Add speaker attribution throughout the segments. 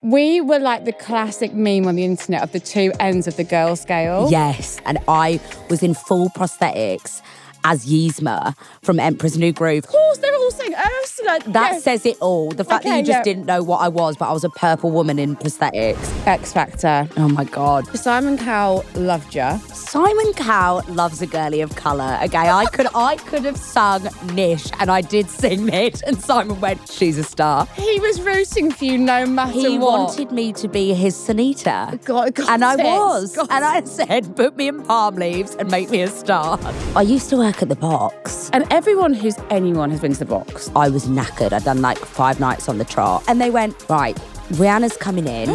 Speaker 1: We were like the classic meme on the internet of the two ends of the girl scale.
Speaker 2: Yes, and I was in full prosthetics as Yzma from Emperor's New Groove.
Speaker 1: Of course, they were all saying Ursula.
Speaker 2: That says it all. The fact that you just didn't know what I was, but I was a purple woman in prosthetics.
Speaker 1: X Factor.
Speaker 2: Oh my God.
Speaker 1: Simon Cowell loved ya.
Speaker 2: Simon Cowell loves a girly of colour. Okay, I could have sung Nish, and I did sing Nish, and Simon went, she's a star.
Speaker 1: He was rooting for you no matter what.
Speaker 2: He wanted me to be his Sunita.
Speaker 1: And
Speaker 2: I was. And I said, put me in palm leaves and make me a star. I used to work at the Box.
Speaker 1: And anyone has been to the Box.
Speaker 2: I was knackered. I'd done like 5 nights on the trot. And they went, right, Rihanna's coming in.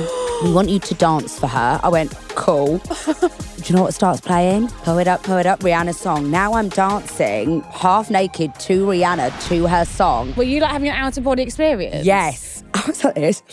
Speaker 2: We want you to dance for her. I went, cool. Do you know what starts playing? Pull it up, Rihanna's song. Now I'm dancing half naked to Rihanna to her song.
Speaker 1: Were you like having an out-of-body experience?
Speaker 2: Yes. I was like this.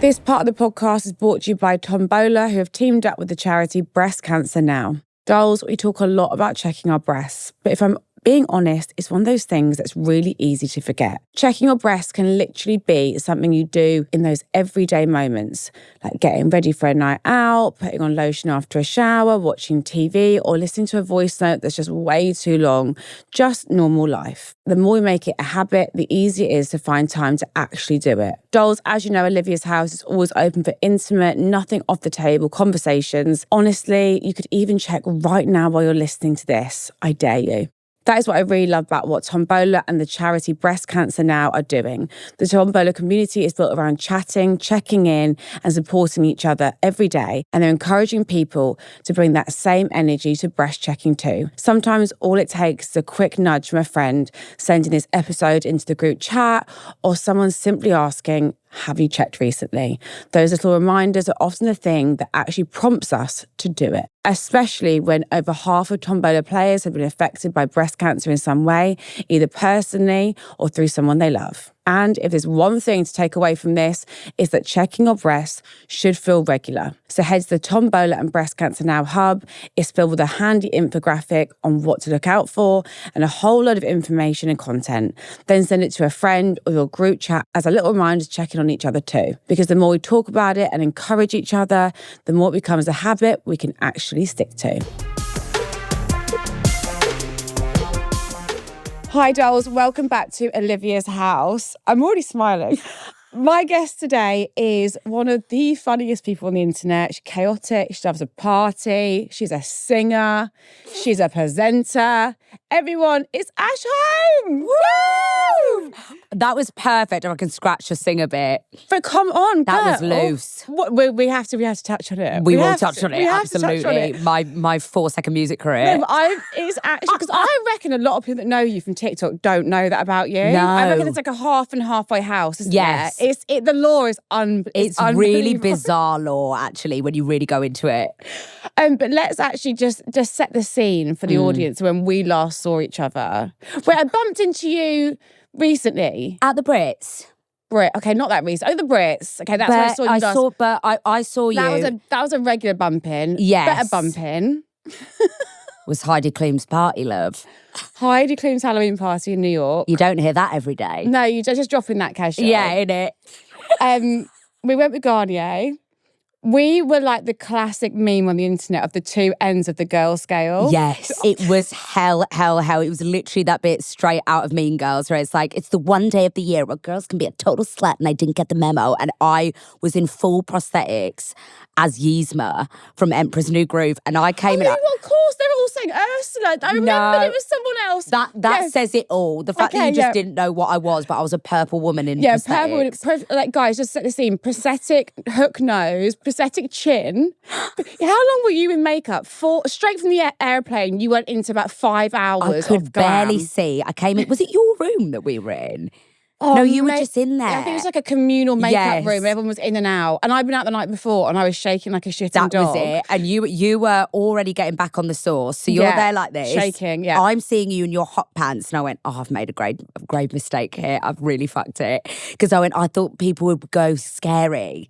Speaker 1: This part of the podcast is brought to you by Tombola, who have teamed up with the charity Breast Cancer Now. Dolls, we talk a lot about checking our breasts, but if I'm being honest, it's one of those things that's really easy to forget. Checking your breasts can literally be something you do in those everyday moments, like getting ready for a night out, putting on lotion after a shower, watching TV, or listening to a voice note that's just way too long. Just normal life. The more we make it a habit, the easier it is to find time to actually do it. Dolls, as you know, Olivia's house is always open for intimate, nothing off the table conversations. Honestly, you could even check right now while you're listening to this. I dare you. That is what I really love about what Tombola and the charity Breast Cancer Now are doing. The Tombola community is built around chatting, checking in, and supporting each other every day. And they're encouraging people to bring that same energy to breast checking too. Sometimes all it takes is a quick nudge from a friend sending this episode into the group chat, or someone simply asking, have you checked recently? Those little reminders are often the thing that actually prompts us to do it, especially when over half of Tombola players have been affected by breast cancer in some way, either personally or through someone they love. And if there's one thing to take away from this, is that checking your breasts should feel regular. So head to the Tombola and Breast Cancer Now hub. It's filled with a handy infographic on what to look out for and a whole load of information and content. Then send it to a friend or your group chat as a little reminder to check in on each other too. Because the more we talk about it and encourage each other, the more it becomes a habit we can actually stick to. Hi, dolls. Welcome back to Olivia's house. I'm already smiling. My guest today is one of the funniest people on the internet. She's chaotic. She loves a party. She's a singer. She's a presenter. Everyone, it's Ash Holme. Woo!
Speaker 2: That was perfect. If I can scratch or sing a bit.
Speaker 1: But come on,
Speaker 2: that
Speaker 1: girl.
Speaker 2: was loose.
Speaker 1: We have to touch on it.
Speaker 2: We will touch on it. Absolutely.
Speaker 1: Touch on it.
Speaker 2: My 4-second music career.
Speaker 1: No, it's actually because I reckon a lot of people that know you from TikTok don't know that about you.
Speaker 2: No.
Speaker 1: I reckon it's like a half and halfway house, isn't
Speaker 2: yes.
Speaker 1: it? The law is
Speaker 2: It's really bizarre law, actually, when you really go into it.
Speaker 1: But let's actually just set the scene for the audience when we last saw each other. Wait, I bumped into you recently
Speaker 2: at the Brits.
Speaker 1: Okay, not that recent. Oh, the Brits. Okay, that's where I saw you last.
Speaker 2: I saw you.
Speaker 1: That was a regular bumping.
Speaker 2: Yes.
Speaker 1: Better bumping.
Speaker 2: Was Heidi Klum's party, love.
Speaker 1: Heidi Klum's Halloween party in New York.
Speaker 2: You don't hear that every day.
Speaker 1: No, you just dropping that casual.
Speaker 2: Yeah, innit?
Speaker 1: We went with Garnier. We were like the classic meme on the internet of the two ends of the girl scale.
Speaker 2: Yes, it was hell. It was literally that bit straight out of Mean Girls where it's like, it's the one day of the year where girls can be a total slut and I didn't get the memo. And I was in full prosthetics as Yzma from Emperor's New Groove. And I came in.
Speaker 1: Of course, they were all saying Ursula. I remember it was someone else.
Speaker 2: That says it all. The fact that you just didn't know what I was, but I was a purple woman in prosthetics.
Speaker 1: Purple. Like, guys, just set the scene. Prosthetic hook nose, prosthetic chin. How long were you in makeup? Straight from the airplane, you went into about 5 hours.
Speaker 2: I could barely see. I came in. Was it your room that we were in?
Speaker 1: Oh,
Speaker 2: no, you were just in there.
Speaker 1: I think it was like a communal makeup room. Everyone was in and out. And I'd been out the night before and I was shaking like a shitting dog.
Speaker 2: That was it. And you were already getting back on the sauce. So you're there like this.
Speaker 1: Shaking, yeah.
Speaker 2: I'm seeing you in your hot pants. And I went, I've made a grave mistake here. I've really fucked it. Because I thought people would go scary.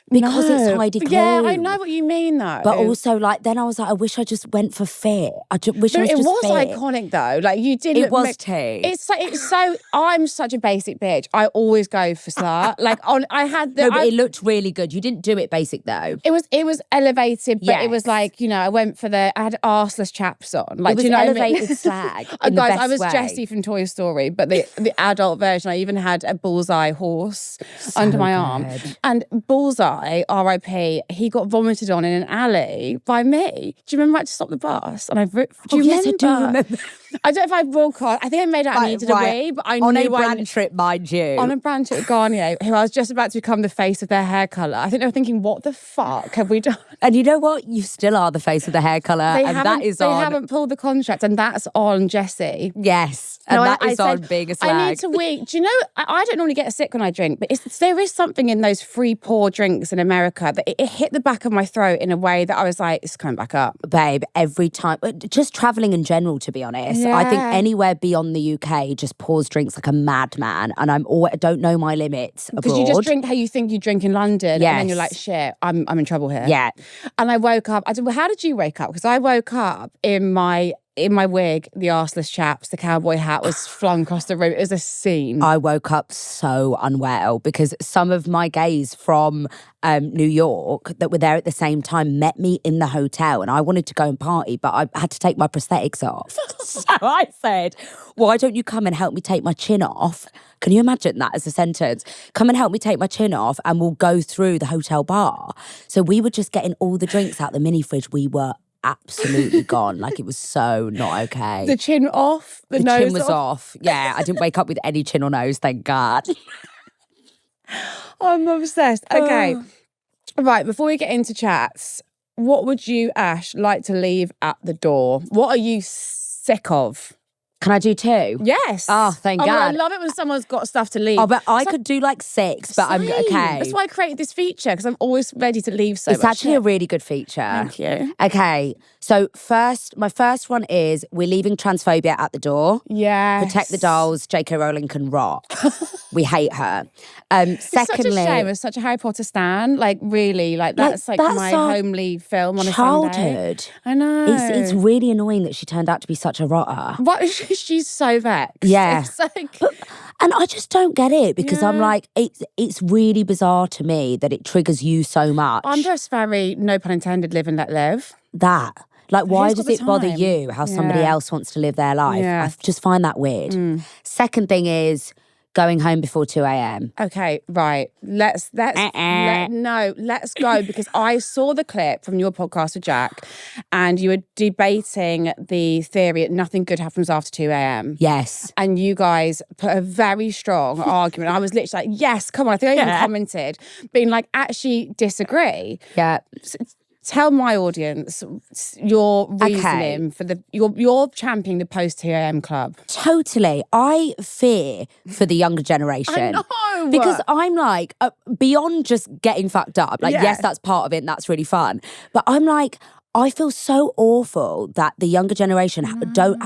Speaker 2: because it's Heidi Klum.
Speaker 1: Yeah, I know what you mean though.
Speaker 2: But also, like, then I was like, I wish I just went for fit. Wish I was
Speaker 1: it
Speaker 2: just
Speaker 1: was
Speaker 2: fit.
Speaker 1: iconic though. Like you did.
Speaker 2: It was tea.
Speaker 1: It's so. I'm such a basic bitch. I always go for slut. Like I had the.
Speaker 2: No, but it looked really good. You didn't do it basic though.
Speaker 1: It was elevated, but it was
Speaker 2: Yes.
Speaker 1: like, you know, I went for I had arseless chaps on. Like,
Speaker 2: It was
Speaker 1: do you know
Speaker 2: elevated
Speaker 1: what I mean?
Speaker 2: slag in the
Speaker 1: Guys,
Speaker 2: best
Speaker 1: I was
Speaker 2: way.
Speaker 1: Jessie from Toy Story, but the adult version. I even had a bullseye horse under my arm. And Bullseye, R.I.P., he got vomited on in an alley by me. Do you remember I had to stop the bus? And
Speaker 2: Yes, I do remember.
Speaker 1: I don't know if I broadcast. I think I made out I needed a wee, but I
Speaker 2: on
Speaker 1: knew
Speaker 2: a brand trip, mind you.
Speaker 1: on a brand trip with Garnier, who I was just about to become the face of their hair colour. I think they were thinking, what the fuck have we done?
Speaker 2: And you know what? You still are the face of the hair colour.
Speaker 1: They
Speaker 2: haven't
Speaker 1: pulled the contract, and that's on Jessie.
Speaker 2: Yes. And that is on being a slag.
Speaker 1: I need to wee. Do you know, I don't normally get sick when I drink, but there is something in those free pour drinks in America that it hit the back of my throat in a way that I was like, it's coming back up.
Speaker 2: Babe, every time, just travelling in general, to be honest. I think anywhere beyond the UK just pours drinks like a madman, and I don't know my limits abroad.
Speaker 1: Because you just drink how you think you drink in London,
Speaker 2: Yes.
Speaker 1: and then you're like, shit, I'm in trouble here.
Speaker 2: Yeah.
Speaker 1: And I woke up, how did you wake up? Because I woke up in my wig, the arseless chaps, the cowboy hat was flung across the room. It was a scene.
Speaker 2: I woke up so unwell because some of my gays from New York that were there at the same time met me in the hotel, and I wanted to go and party, but I had to take my prosthetics off. So I said, why don't you come and help me take my chin off? Can you imagine that as a sentence? Come and help me take my chin off and we'll go through the hotel bar. So we were just getting all the drinks out the mini fridge. We were absolutely gone. Like, it was so not okay.
Speaker 1: The chin off, the nose
Speaker 2: chin was off. Yeah, I didn't wake up with any chin or nose, thank God.
Speaker 1: I'm obsessed. Okay. Right, before we get into chats, what would you, Ash, like to leave at the door? What are you sick of?
Speaker 2: Can I do two?
Speaker 1: Yes.
Speaker 2: Oh, thank God.
Speaker 1: I love it when someone's got stuff to leave.
Speaker 2: Oh, but I could do like 6, but I'm okay.
Speaker 1: That's why I created this feature, because I'm always ready to leave so
Speaker 2: It's
Speaker 1: much
Speaker 2: actually
Speaker 1: shit.
Speaker 2: a really good feature.
Speaker 1: Thank you.
Speaker 2: Okay, so my first one is we're leaving transphobia at the door.
Speaker 1: Yes.
Speaker 2: Protect the dolls. J.K. Rowling can rot. We hate her.
Speaker 1: It's
Speaker 2: Secondly,
Speaker 1: such a shame. It's such a Harry Potter stan. Like, really, that's my
Speaker 2: our
Speaker 1: homely film on a
Speaker 2: childhood.
Speaker 1: Sunday. I know.
Speaker 2: It's really annoying that she turned out to be such a rotter.
Speaker 1: What? She's so vexed.
Speaker 2: Yeah.
Speaker 1: It's like...
Speaker 2: And I just don't get it because I'm like, it's really bizarre to me that it triggers you so much.
Speaker 1: I'm just very, no pun intended, live and let live.
Speaker 2: That. Like, why
Speaker 1: Who's
Speaker 2: does
Speaker 1: got
Speaker 2: it
Speaker 1: the
Speaker 2: bother
Speaker 1: time?
Speaker 2: you how somebody else wants to live their life?
Speaker 1: Yeah.
Speaker 2: I just find that weird. Second thing is going home before 2 a.m.
Speaker 1: Okay, right. Let's go, because I saw the clip from your podcast with Jack, and you were debating the theory that nothing good happens after 2 a.m.
Speaker 2: Yes.
Speaker 1: And you guys put a very strong argument. I was literally like, yes, come on. I think I even commented, being like, actually disagree.
Speaker 2: Yeah.
Speaker 1: Tell my audience your reasoning for you're championing the post 2 a.m. club.
Speaker 2: Totally. I fear for the younger generation.
Speaker 1: I know.
Speaker 2: Because I'm like, beyond just getting fucked up, like, yes, that's part of it and that's really fun. But I'm like, I feel so awful that the younger generation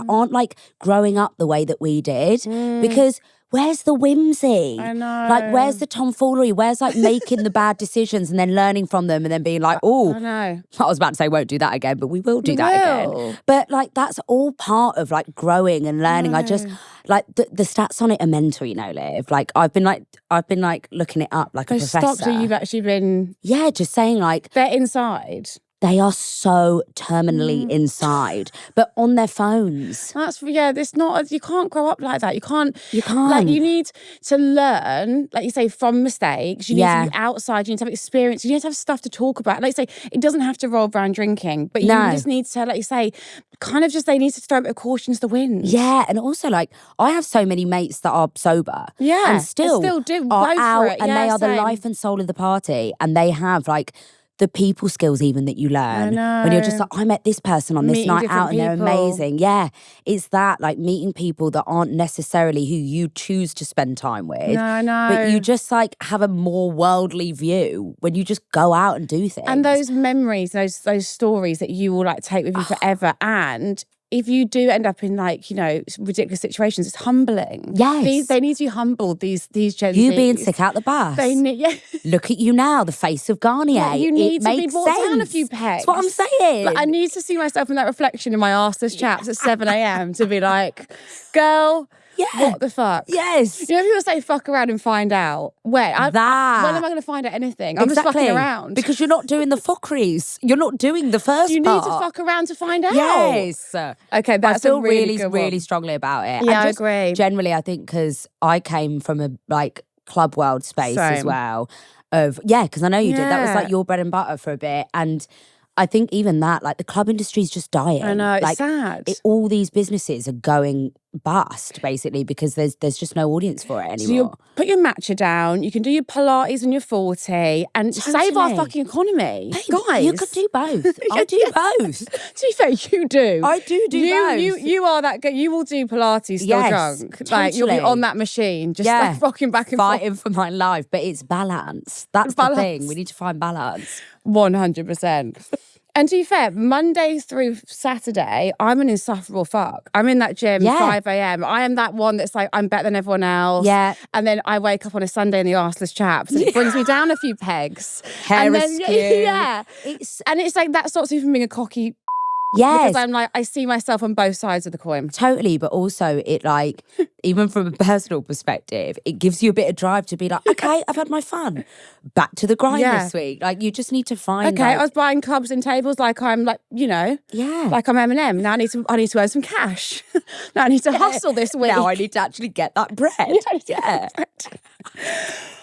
Speaker 2: aren't like growing up the way that we did. Because where's the whimsy?
Speaker 1: I know.
Speaker 2: Like, where's the tomfoolery? Where's like making the bad decisions and then learning from them and then being like, oh,
Speaker 1: I know.
Speaker 2: I was about to say won't do that again, but we will do that again. But like, that's all part of like growing and learning. I just like the stats on it are mental, you know, Liv. Like, I've been looking it up like a professor.
Speaker 1: Stopped that you've actually been.
Speaker 2: Yeah, just saying like
Speaker 1: They're inside.
Speaker 2: they are so terminally inside, but on their phones.
Speaker 1: It's not, you can't grow up like that. You can't.
Speaker 2: can't.
Speaker 1: Like, you need to learn, like you say, from mistakes. You need to be outside. You need to have experience. You need to have stuff to talk about. Like you say, it doesn't have to roll around drinking, but you just need to, like you say, kind of just, they need to throw a bit of caution to the wind.
Speaker 2: Yeah, and also like, I have so many mates that are sober.
Speaker 1: Yeah.
Speaker 2: And still
Speaker 1: do.
Speaker 2: are
Speaker 1: Go for
Speaker 2: out
Speaker 1: it.
Speaker 2: and
Speaker 1: Yeah,
Speaker 2: they are the
Speaker 1: same.
Speaker 2: life and soul of the party. And they have like the people skills even that you learn.
Speaker 1: I
Speaker 2: When you're just
Speaker 1: know.
Speaker 2: like, I met this person on this
Speaker 1: Meeting
Speaker 2: night
Speaker 1: different
Speaker 2: out and they're
Speaker 1: people.
Speaker 2: amazing. Yeah, it's that, like meeting people that aren't necessarily who you choose to spend time with.
Speaker 1: No, I know.
Speaker 2: But you just like have a more worldly view when you just go out and do things.
Speaker 1: And those memories, those stories that you will like take with you forever. And if you do end up in like, you know, ridiculous situations, it's humbling.
Speaker 2: Yes.
Speaker 1: They need to be humbled, these Gen
Speaker 2: You
Speaker 1: Zs.
Speaker 2: being sick out the bus.
Speaker 1: They need,
Speaker 2: Look at you now, the face of Garnier.
Speaker 1: Yeah, you need
Speaker 2: it
Speaker 1: to be
Speaker 2: makes
Speaker 1: brought down a
Speaker 2: sense.
Speaker 1: few pegs.
Speaker 2: That's what I'm saying.
Speaker 1: Like, I need to see myself in that reflection in my arseless chaps at 7 a.m. to be like, girl, what the fuck?
Speaker 2: Yes.
Speaker 1: You know, people say fuck around and find out. When am I going to find out anything? I'm just fucking around.
Speaker 2: Because you're not doing the fuckeries. You're not doing the first
Speaker 1: You
Speaker 2: part.
Speaker 1: need to fuck around to find out.
Speaker 2: Yes.
Speaker 1: Okay, that's
Speaker 2: I feel
Speaker 1: a really good one.
Speaker 2: really strongly about it.
Speaker 1: Yeah,
Speaker 2: and
Speaker 1: I agree.
Speaker 2: Generally, I think because I came from a like club world space as
Speaker 1: Same.
Speaker 2: well. Because I know you did. That was
Speaker 1: Yeah.
Speaker 2: like your bread and butter for a bit. And I think even that, like the club industry is just dying.
Speaker 1: I know, it's
Speaker 2: like,
Speaker 1: sad.
Speaker 2: All these businesses are going bust basically because there's just no audience for it anymore.
Speaker 1: So you put your matcha down, you can do your Pilates when you're 40 and save our fucking economy.
Speaker 2: Babe,
Speaker 1: guys.
Speaker 2: you could do both. I do both.
Speaker 1: To be fair, you do.
Speaker 2: I do both.
Speaker 1: You are that good. You will do Pilates still
Speaker 2: Yes,
Speaker 1: drunk. Like you'll be
Speaker 2: totally.
Speaker 1: on that machine, just like rocking back and
Speaker 2: fighting for my life. But it's balance. That's the thing. We need to find balance.
Speaker 1: 100%. And to be fair, Monday through Saturday, I'm an insufferable fuck. I'm in that gym 5 a.m. I am that one that's like, I'm better than everyone else.
Speaker 2: Yeah.
Speaker 1: And then I wake up on a Sunday in the arseless chaps and it brings me down a few pegs.
Speaker 2: Hair
Speaker 1: and
Speaker 2: askew.
Speaker 1: Yeah. And it's like, that stops me from being a cocky.
Speaker 2: Yes.
Speaker 1: Because I'm like, I see myself on both sides of the coin.
Speaker 2: Totally, but also it like, even from a personal perspective, it gives you a bit of drive to be like, okay, I've had my fun. Back to the grind this week. Like you just need to find
Speaker 1: Okay, I was buying cubs and tables like I'm like, you know, like I'm Eminem. Now I need to earn some cash. Now I need to hustle this week.
Speaker 2: Now I need to actually get that bread. Yeah.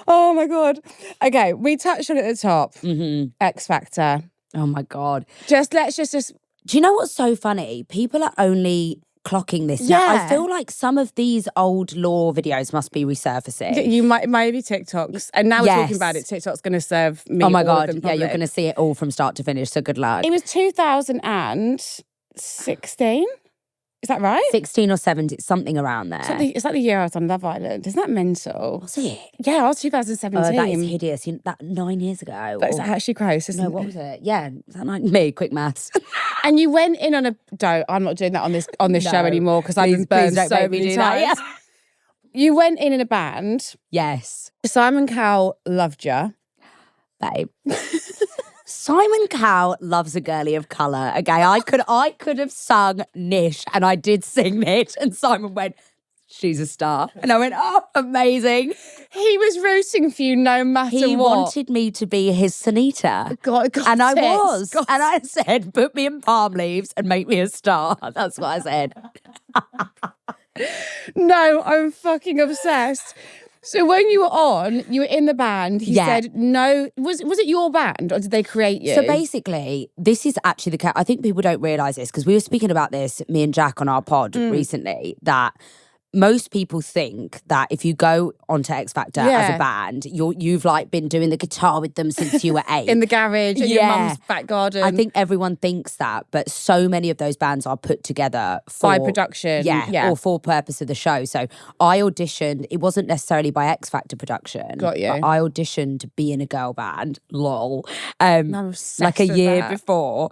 Speaker 1: Oh my God. Okay, we touched on it at the top. X Factor.
Speaker 2: Oh my God.
Speaker 1: Let's just
Speaker 2: Do you know what's so funny? People are only clocking this now. I feel like some of these old law videos must be resurfacing.
Speaker 1: You maybe TikToks. And now we're talking about it. TikTok's going to serve me.
Speaker 2: Oh my
Speaker 1: all
Speaker 2: God.
Speaker 1: of them
Speaker 2: Yeah, you're going to see it all from start to finish. So good luck.
Speaker 1: It was 2016. Is that right?
Speaker 2: 16 or 17, something around there.
Speaker 1: It's like the year I was on Love Island. Isn't that mental?
Speaker 2: Was it?
Speaker 1: Yeah, I was 2017.
Speaker 2: Oh, that is hideous. That 9 years ago.
Speaker 1: That's actually gross, isn't it?
Speaker 2: No, what was it? Yeah, is that like me? Quick maths.
Speaker 1: And you went in on a I'm not doing that on this show anymore because I've been burned so many times.
Speaker 2: Yeah.
Speaker 1: You went in a band.
Speaker 2: Yes.
Speaker 1: Simon Cowell loved you.
Speaker 2: Babe. Simon Cowell loves a girly of colour. Okay, I could have sung Nish and I did sing Nish and Simon went, she's a star. And I went, oh, amazing.
Speaker 1: He was rooting for you no matter what.
Speaker 2: He wanted me to be his Sanita. And I was. And I said, put me in palm leaves and make me a star. That's what I said.
Speaker 1: No, I'm fucking obsessed. So when you were in the band, he said no. Was it your band or did they create you?
Speaker 2: So basically, this is actually the case. I think people don't realise this because we were speaking about this, me and Jack, on our pod recently, that most people think that if you go onto X Factor as a band, you've like been doing the guitar with them since you were 8.
Speaker 1: In the garage, in your mum's back garden.
Speaker 2: I think everyone thinks that, but so many of those bands are put together
Speaker 1: by production.
Speaker 2: Yeah, or for purpose of the show. So I auditioned, it wasn't necessarily by X Factor production.
Speaker 1: Got you.
Speaker 2: But I auditioned to be in a girl band, lol. Like a year before.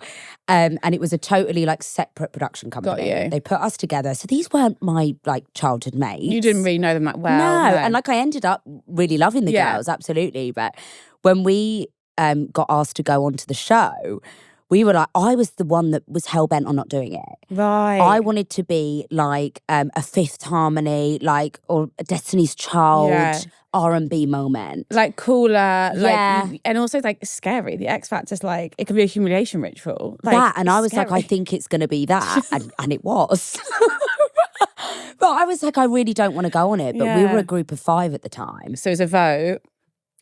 Speaker 2: And it was a totally like separate production company.
Speaker 1: Got you.
Speaker 2: They put us together. So these weren't my like childhood mates.
Speaker 1: You didn't really know them that well.
Speaker 2: No. And like I ended up really loving the girls, absolutely. But when we got asked to go onto the show, we were like, I was the one that was hell-bent on not doing it.
Speaker 1: Right.
Speaker 2: I wanted to be like a Fifth Harmony, like, or a Destiny's Child R&B moment.
Speaker 1: Like cooler, like, and also like scary. The X Factor's like, it could be a humiliation ritual. Like,
Speaker 2: that, and I was
Speaker 1: scary.
Speaker 2: like, I think it's going to be that, and it was. But I was like, I really don't want to go on it. But we were a group of 5 at the time.
Speaker 1: So it was a vote.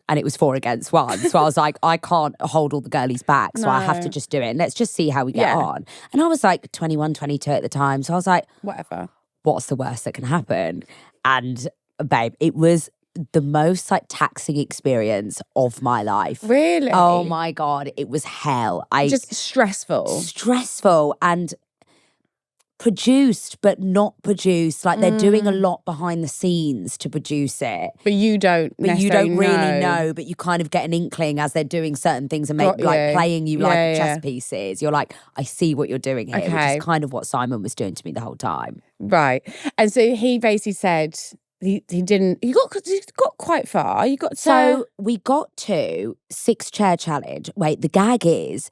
Speaker 2: And it was 4 against 1. So I was like, I can't hold all the girlies back. So I have to just do it. And let's just see how we get on. And I was like 21, 22 at the time. So I was like,
Speaker 1: whatever.
Speaker 2: What's the worst that can happen? And babe, it was the most like taxing experience of my life.
Speaker 1: Really?
Speaker 2: Oh my God. It was hell.
Speaker 1: Just stressful.
Speaker 2: Stressful. And produced but not produced. Like they're doing a lot behind the scenes to produce it.
Speaker 1: But you don't
Speaker 2: But you don't really
Speaker 1: know.
Speaker 2: know, but you kind of get an inkling as they're doing certain things and like playing you like chess pieces. You're like, I see what you're doing here, which is kind of what Simon was doing to me the whole time.
Speaker 1: Right. And so he basically said he didn't, you got quite far. You got to...
Speaker 2: So we got to 6-chair challenge. Wait, the gag is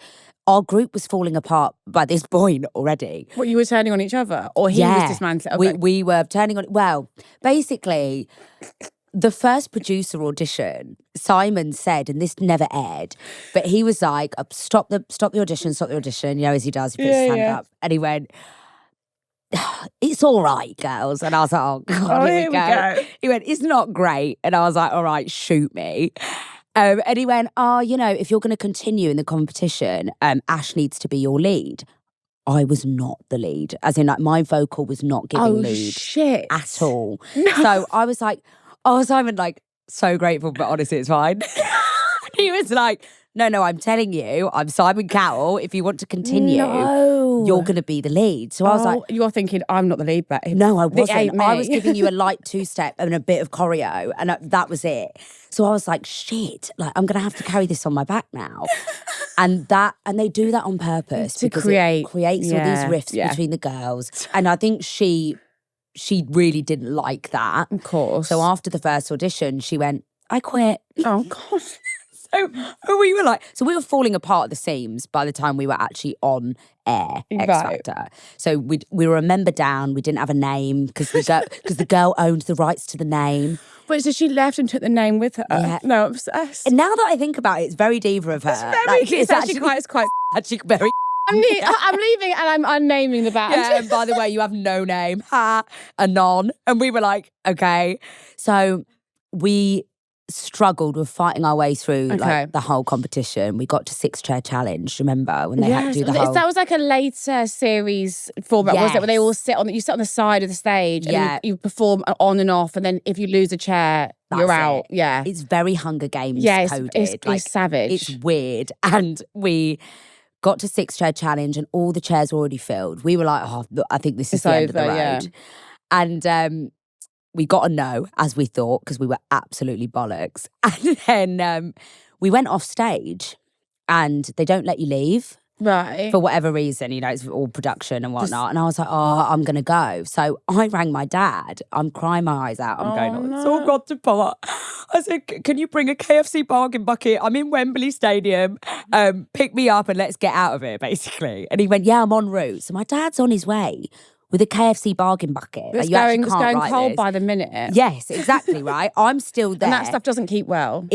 Speaker 2: our group was falling apart by this point already.
Speaker 1: What, you were turning on each other? Or he was dismantling? Okay.
Speaker 2: We were turning on, well, basically, the first producer audition, Simon said, and this never aired, but he was like, stop the audition, you know, as he does, he puts his hand up. And he went, it's all right, girls. And I was like, oh, God, here we go. He went, it's not great. And I was like, all right, shoot me. And he went, you know, if you're going to continue in the competition, Ash needs to be your lead. I was not the lead. As in, like, my vocal was not giving lead at all. No. So I was like, Simon, like, so grateful, but honestly, it's fine. He was like, no, I'm telling you, I'm Simon Cowell. If you want to continue, you're going to be the lead. So I was like...
Speaker 1: You're thinking, I'm not the lead, but...
Speaker 2: No, I wasn't. I was giving you a light 2-step and a bit of choreo, and that was it. So I was like, shit, like, I'm going to have to carry this on my back now. And they do that on purpose.
Speaker 1: To
Speaker 2: because
Speaker 1: create...
Speaker 2: It creates all these rifts between the girls. And I think she really didn't like that.
Speaker 1: Of course.
Speaker 2: So after the first audition, she went, I quit.
Speaker 1: Oh, God.
Speaker 2: So we were like, we were falling apart at the seams by the time we were actually on air, X Factor. So we were a member down. We didn't have a name because the girl owned the rights to the name.
Speaker 1: But so she left and took the name with her.
Speaker 2: Yeah.
Speaker 1: No, I'm obsessed.
Speaker 2: And now that I think about it, it's very diva of her.
Speaker 1: It's actually quite
Speaker 2: actually very.
Speaker 1: I'm leaving and I'm unnaming the band.
Speaker 2: Yeah, and by the way, you have no name. Anon. And we were like, okay. So we struggled with fighting our way through like the whole competition. We got to 6-chair challenge, remember, when they had to do the whole...
Speaker 1: That was like a later series format, wasn't it? Where they all sit on the side of the stage and you perform on and off, and then if you lose a chair, you're out. Yeah.
Speaker 2: It's very Hunger Games coded.
Speaker 1: It's savage.
Speaker 2: It's weird. And we got to 6-chair challenge and all the chairs were already filled. We were like, I think this is the end of the road. Yeah. And we got a no, as we thought, because we were absolutely bollocks. And then we went off stage and they don't let you leave.
Speaker 1: Right.
Speaker 2: For whatever reason, you know, it's all production and whatnot. And I was like, I'm going to go. So I rang my dad. I'm crying my eyes out. I'm going, it's all got to pot. I said, can you bring a KFC bargain bucket? I'm in Wembley Stadium. Pick me up and let's get out of here, basically. And he went, yeah, I'm en route. So my dad's on his way with a KFC bargain bucket.
Speaker 1: It's going cold by the minute.
Speaker 2: Yes, exactly, right? I'm still there.
Speaker 1: And that stuff doesn't keep well.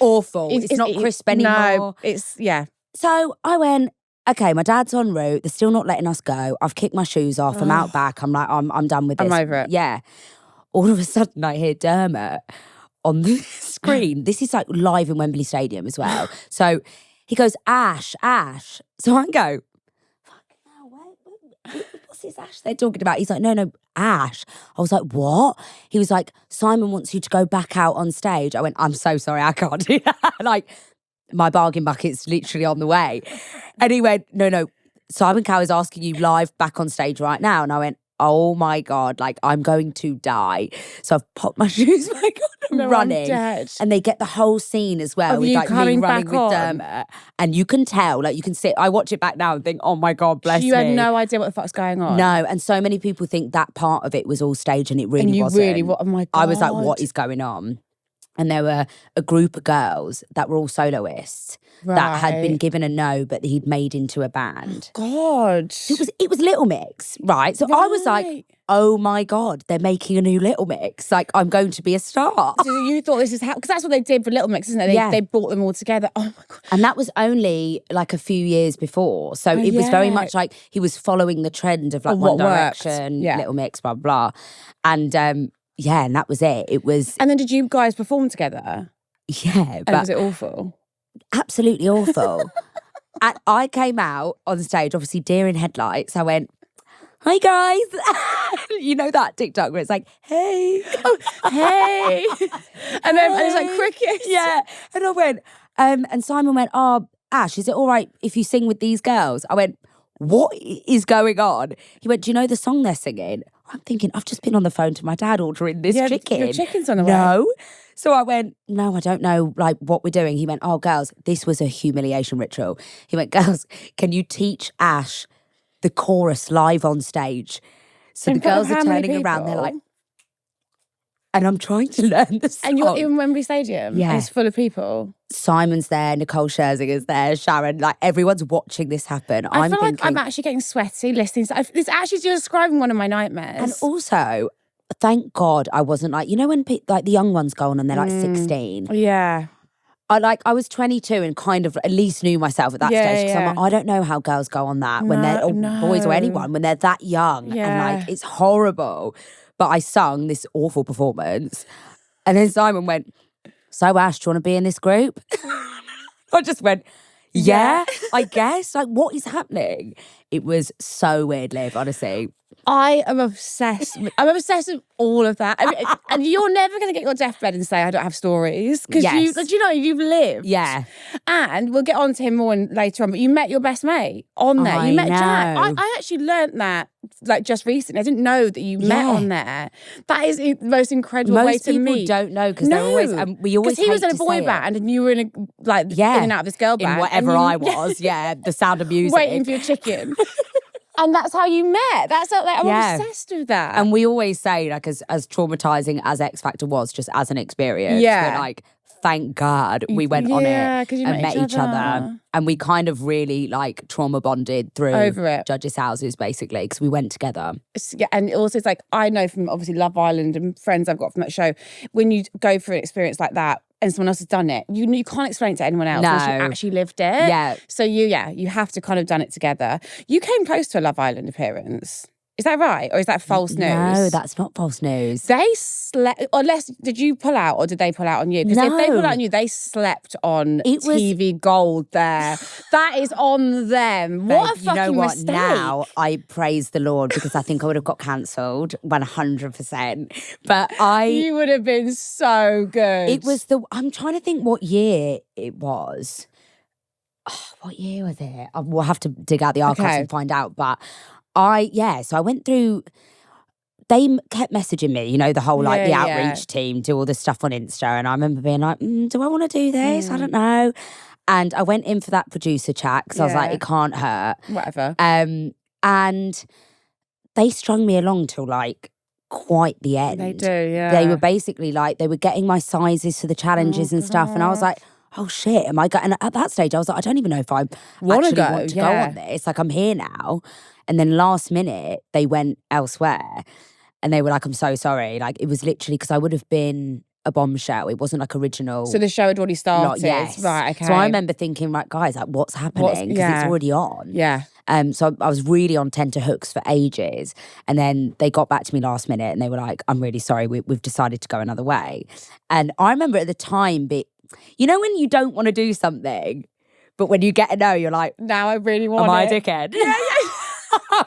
Speaker 2: Awful. It's not crisp anymore.
Speaker 1: No,
Speaker 2: So I went, okay, my dad's en route. They're still not letting us go. I've kicked my shoes off. I'm out back. I'm like, I'm done with this.
Speaker 1: I'm over it.
Speaker 2: Yeah. All of a sudden, I hear Dermot on the screen. This is like live in Wembley Stadium as well. So he goes, Ash. So I go, what's this Ash they're talking about? He's like, no, Ash. I was like, what? He was like, Simon wants you to go back out on stage. I went, I'm so sorry, I can't do that. Like, my bargain bucket's literally on the way. And he went, no, Simon Cowell is asking you live back on stage right now. And I went, oh my God, like, I'm going to die. So I've popped my shoes back on and running.
Speaker 1: I'm dead.
Speaker 2: And they get the whole scene as well.
Speaker 1: Of
Speaker 2: with
Speaker 1: you
Speaker 2: like
Speaker 1: coming
Speaker 2: me running
Speaker 1: back
Speaker 2: with
Speaker 1: on.
Speaker 2: Dermot. And you can tell, like, you can sit, I watch it back now and think, oh my God, bless me.
Speaker 1: You had no idea what the fuck's going on.
Speaker 2: No, and so many people think that part of it was all staged and it really wasn't.
Speaker 1: Oh my God.
Speaker 2: I was like, what is going on? And there were a group of girls that were all soloists that had been given a no, but he'd made into a band.
Speaker 1: God.
Speaker 2: It was Little Mix, right? So I was like, oh my God, they're making a new Little Mix. Like, I'm going to be a star.
Speaker 1: So you thought this is how, because that's what they did for Little Mix, isn't it? They brought them all together. Oh my God.
Speaker 2: And that was only like a few years before. So it was very much like he was following the trend of like One Direction, Little Mix, blah, blah. And and that was it. It was...
Speaker 1: And then did you guys perform together?
Speaker 2: Yeah.
Speaker 1: And was it awful?
Speaker 2: Absolutely awful. And I came out on stage, obviously deer in headlights. I went, hi guys. You know that TikTok where it's like, hey.
Speaker 1: Hey. And then it's like cricket.
Speaker 2: Yeah. And I went, and Simon went, Ash, is it all right if you sing with these girls? I went, what is going on? He went, do you know the song they're singing? I'm thinking, I've just been on the phone to my dad ordering this chicken.
Speaker 1: Your chicken's on the way.
Speaker 2: No. So I went, no, I don't know like what we're doing. He went, oh, girls, this was a humiliation ritual. He went, girls, can you teach Ash the chorus live on stage? So the girls are turning around, they're like, and I'm trying to learn the song.
Speaker 1: And you're in Wembley Stadium?
Speaker 2: Yeah.
Speaker 1: And it's full of people?
Speaker 2: Simon's there, Nicole Scherzinger's there, Sharon, like everyone's watching this happen.
Speaker 1: I feel like I'm actually getting sweaty listening. It's actually describing one of my nightmares.
Speaker 2: And also, thank God I wasn't like, you know when like the young ones go on and they're like 16?
Speaker 1: Yeah.
Speaker 2: I was 22 and kind of at least knew myself at that stage because I'm like, I don't know how girls go on that when they're, or boys or anyone, when they're that young.
Speaker 1: Yeah.
Speaker 2: And like, it's horrible. But I sung this awful performance. And then Simon went, so Ash, do you want to be in this group? I just went, yeah, I guess. Like, what is happening? It was so weird, Liv, honestly.
Speaker 1: I am obsessed. I'm obsessed with all of that. I mean, and you're never going to get your deathbed and say, I don't have stories. Because you've lived.
Speaker 2: Yeah.
Speaker 1: And we'll get on to him more later on, but you met your best mate on there. You met Jack. I actually learnt that like just recently. I didn't know that you met on there. That is the most incredible way to meet.
Speaker 2: Most people don't know because they're always, we always
Speaker 1: because he was in a boy band and you were in in and out of this girl band.
Speaker 2: In whatever I was, the Sound of Music.
Speaker 1: Waiting for your chicken. And that's how you met. That's like I'm obsessed with that.
Speaker 2: And we always say, like, as traumatizing as X Factor was, just as an experience, we're like, thank God we went on it and met each other. And we kind of really like trauma bonded through
Speaker 1: over it.
Speaker 2: Judges' houses, basically, because we went together.
Speaker 1: Yeah, and also it's like, I know from obviously Love Island and friends I've got from that show, when you go through an experience like that, and someone else has done it, you can't explain it to anyone else unless you actually lived it.
Speaker 2: Yeah.
Speaker 1: So you have to kind of done it together. You came close to a Love Island appearance. Is that right? Or is that false news?
Speaker 2: No, that's not false news.
Speaker 1: They slept, unless, did you pull out or did they pull out on you? Because if they pull out on you, they slept on TV gold there. That is on them. What a fucking mistake.
Speaker 2: Now I praise the Lord because I think I would have got cancelled 100%. But you
Speaker 1: would have been so good.
Speaker 2: It was I'm trying to think what year it was. Oh, what year was it? We'll have to dig out the archives and find out. But so I went through, they kept messaging me, the whole the outreach team, do all this stuff on Insta. And I remember being like, do I want to do this? I don't know. And I went in for that producer chat because I was like, it can't hurt.
Speaker 1: Whatever.
Speaker 2: And they strung me along till like quite the end.
Speaker 1: They do, yeah.
Speaker 2: They were basically like, they were getting my sizes for the challenges and stuff. And I was like, oh shit, am I going? And at that stage, I was like, I don't even know if I want to go on this. Like, I'm here now. And then last minute, they went elsewhere. And they were like, I'm so sorry. Like, it was literally because I would have been a bombshell. It wasn't like original.
Speaker 1: So the show had already started.
Speaker 2: Yes.
Speaker 1: Right, okay.
Speaker 2: So I remember thinking, like, guys, like, what's happening? Because it's already on.
Speaker 1: Yeah.
Speaker 2: So I was really on tenterhooks for ages. And then they got back to me last minute and they were like, I'm really sorry, we've decided to go another way. And I remember at the time, when you don't want to do something, but when you get a no, you're like,
Speaker 1: now I really want
Speaker 2: am I a dickhead? Yeah.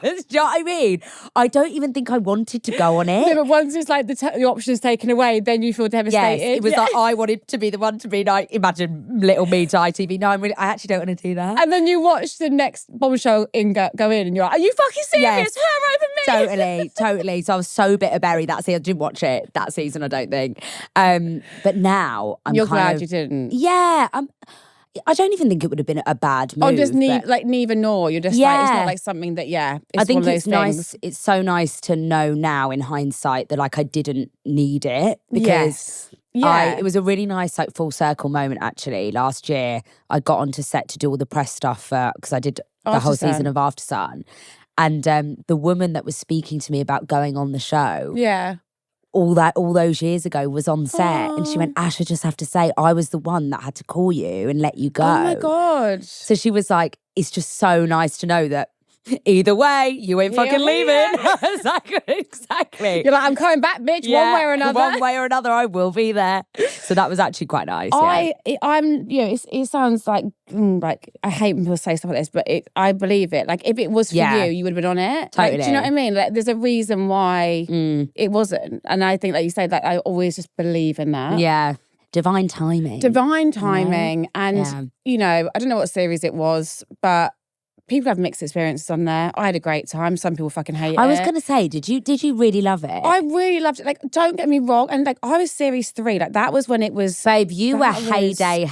Speaker 2: Do you know what I mean? I don't even think I wanted to go on it.
Speaker 1: No, but once it's like the option's taken away, then you feel devastated.
Speaker 2: Yes, it was like I wanted to be the one to be like, imagine little me to ITV. No, I actually don't want to do that.
Speaker 1: And then you watch the next bombshell go in and you're like, are you fucking serious?
Speaker 2: Yes.
Speaker 1: Her over
Speaker 2: me? Totally. So I was so bitterberry that season. I didn't watch it that season, I don't think. But now
Speaker 1: You're glad you didn't?
Speaker 2: Yeah, I don't even think it would have been a bad move.
Speaker 1: Or just neither nor. You're just like, it's not like something that, it's
Speaker 2: I think
Speaker 1: one of those
Speaker 2: it's nice. It's so nice to know now in hindsight that like I didn't need it because it was a really nice like full circle moment actually. Last year I got onto set to do all the press stuff because I did the whole season of After Sun. And the woman that was speaking to me about going on the show.
Speaker 1: Yeah.
Speaker 2: All those years ago was on set and she went, Ash, I just have to say, I was the one that had to call you and let you go.
Speaker 1: Oh my God.
Speaker 2: So she was like, it's just so nice to know that either way, you ain't fucking leaving. Exactly.
Speaker 1: You're like, I'm coming back, bitch, one way or another.
Speaker 2: One way or another, I will be there. So that was actually quite nice.
Speaker 1: It sounds like I hate when people say stuff like this, but I believe it. Like if it was for you would have been on it.
Speaker 2: Totally.
Speaker 1: Like, do you know what I mean? Like there's a reason why it wasn't. And I think like you say that I always just believe in that.
Speaker 2: Yeah. Divine timing.
Speaker 1: And I don't know what series it was, but people have mixed experiences on there. I had a great time. Some people fucking hate it.
Speaker 2: I was going to say, did you really love it?
Speaker 1: I really loved it. Like, don't get me wrong. And like, I was series 3. Like, that was when it was.
Speaker 2: Babe, you were heyday.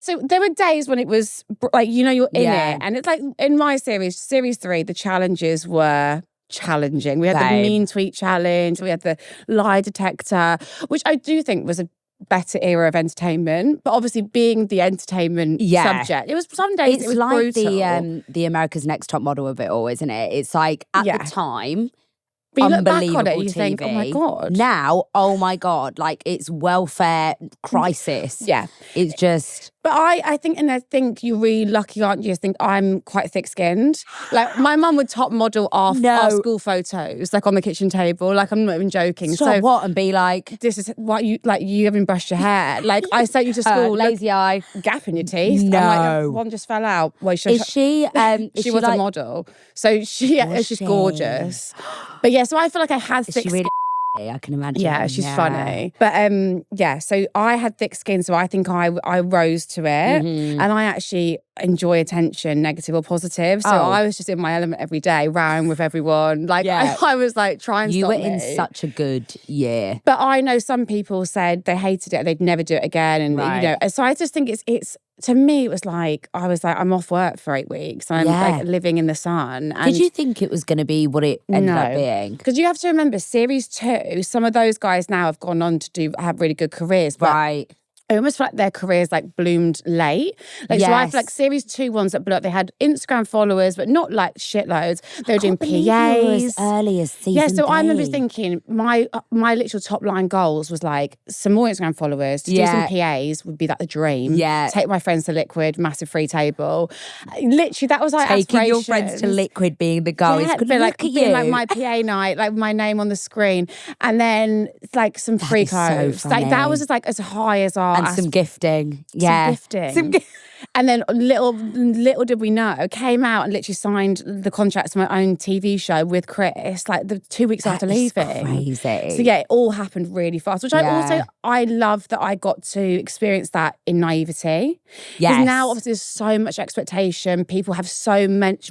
Speaker 1: So there were days when it was like, you know, you're in
Speaker 2: Yeah.
Speaker 1: it. And it's like in my series 3, the challenges were challenging. We had the mean tweet challenge. We had the lie detector, which I do think was a better era of entertainment, but obviously being the entertainment subject, it was some days it was
Speaker 2: like
Speaker 1: brutal.
Speaker 2: the America's Next Top Model of it all, isn't it? It's like at the time,
Speaker 1: but you look back
Speaker 2: unbelievable
Speaker 1: on it, you
Speaker 2: TV.
Speaker 1: think, oh my God.
Speaker 2: Now, oh my God, like it's welfare crisis.
Speaker 1: Yeah.
Speaker 2: It's just.
Speaker 1: But I think, and I think you're really lucky, aren't you? I think I'm quite thick-skinned. Like, my mum would top model our school photos, like on the kitchen table. Like, I'm not even joking.
Speaker 2: Stop what and be like,
Speaker 1: this is what you haven't brushed your hair. Like, I sent you to school,
Speaker 2: lazy eye,
Speaker 1: gap in your teeth.
Speaker 2: No,
Speaker 1: I'm like, one just fell out. Well,
Speaker 2: she was
Speaker 1: a model, so she's gorgeous. But yeah, so I feel like I had thick skin.
Speaker 2: I can imagine.
Speaker 1: Yeah, she's funny. But so I had thick skin, so I think I rose to it. And I actually enjoy attention, negative or positive. So I was just in my element every day, rowing with everyone. Like I was like trying to
Speaker 2: You
Speaker 1: stop
Speaker 2: were
Speaker 1: me.
Speaker 2: in such a good year.
Speaker 1: But I know some people said they hated it and they'd never do it again. And you know, so I just think it's to me, it was like, I was like, I'm off work for 8 weeks. I'm like living in the sun. And
Speaker 2: did you think it was going to be what it ended up being?
Speaker 1: Because you have to remember, series 2, some of those guys now have gone on to have really good careers. But I almost feel like their careers like bloomed late. Like so I feel like series 2 ones that blew up, they had Instagram followers, but not like shitloads. They were doing PAs.
Speaker 2: As early as season
Speaker 1: Yeah, so
Speaker 2: 3.
Speaker 1: I remember thinking my literal top line goals was like some more Instagram followers, to do some PAs would be like the dream.
Speaker 2: Yeah.
Speaker 1: Take my friends to Liquid, massive free table. Literally, that was like
Speaker 2: taking your friends to Liquid being the goal.
Speaker 1: Yeah,
Speaker 2: Look
Speaker 1: like
Speaker 2: at
Speaker 1: being
Speaker 2: you.
Speaker 1: like my PA night, like my name on the screen, and then like some free clothes.
Speaker 2: So
Speaker 1: like that was just like as high as our
Speaker 2: and some gifting. Yeah.
Speaker 1: Some gifting. And then little did we know, came out and literally signed the contract to my own TV show with Chris, like the 2 weeks after leaving.
Speaker 2: Crazy.
Speaker 1: So yeah, it all happened really fast, which I love that I got to experience that in naivety.
Speaker 2: Yes.
Speaker 1: Because now obviously there's so much expectation. People have so much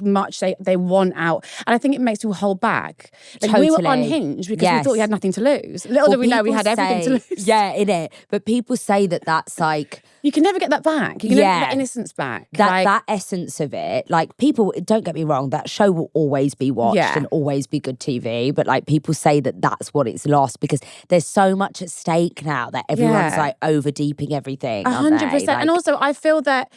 Speaker 1: they want out. And I think it makes people hold back. Like we were unhinged because we thought we had nothing to lose. Little did we know we had everything to lose.
Speaker 2: Yeah, in it. But people say that that's like,
Speaker 1: you can never get that back. You can never get that innocence back.
Speaker 2: That essence of it, like people, don't get me wrong, that show will always be watched and always be good TV. But like people say that that's what it's lost because there's so much at stake now that everyone's like over deeping everything.
Speaker 1: 100%. And also I feel that,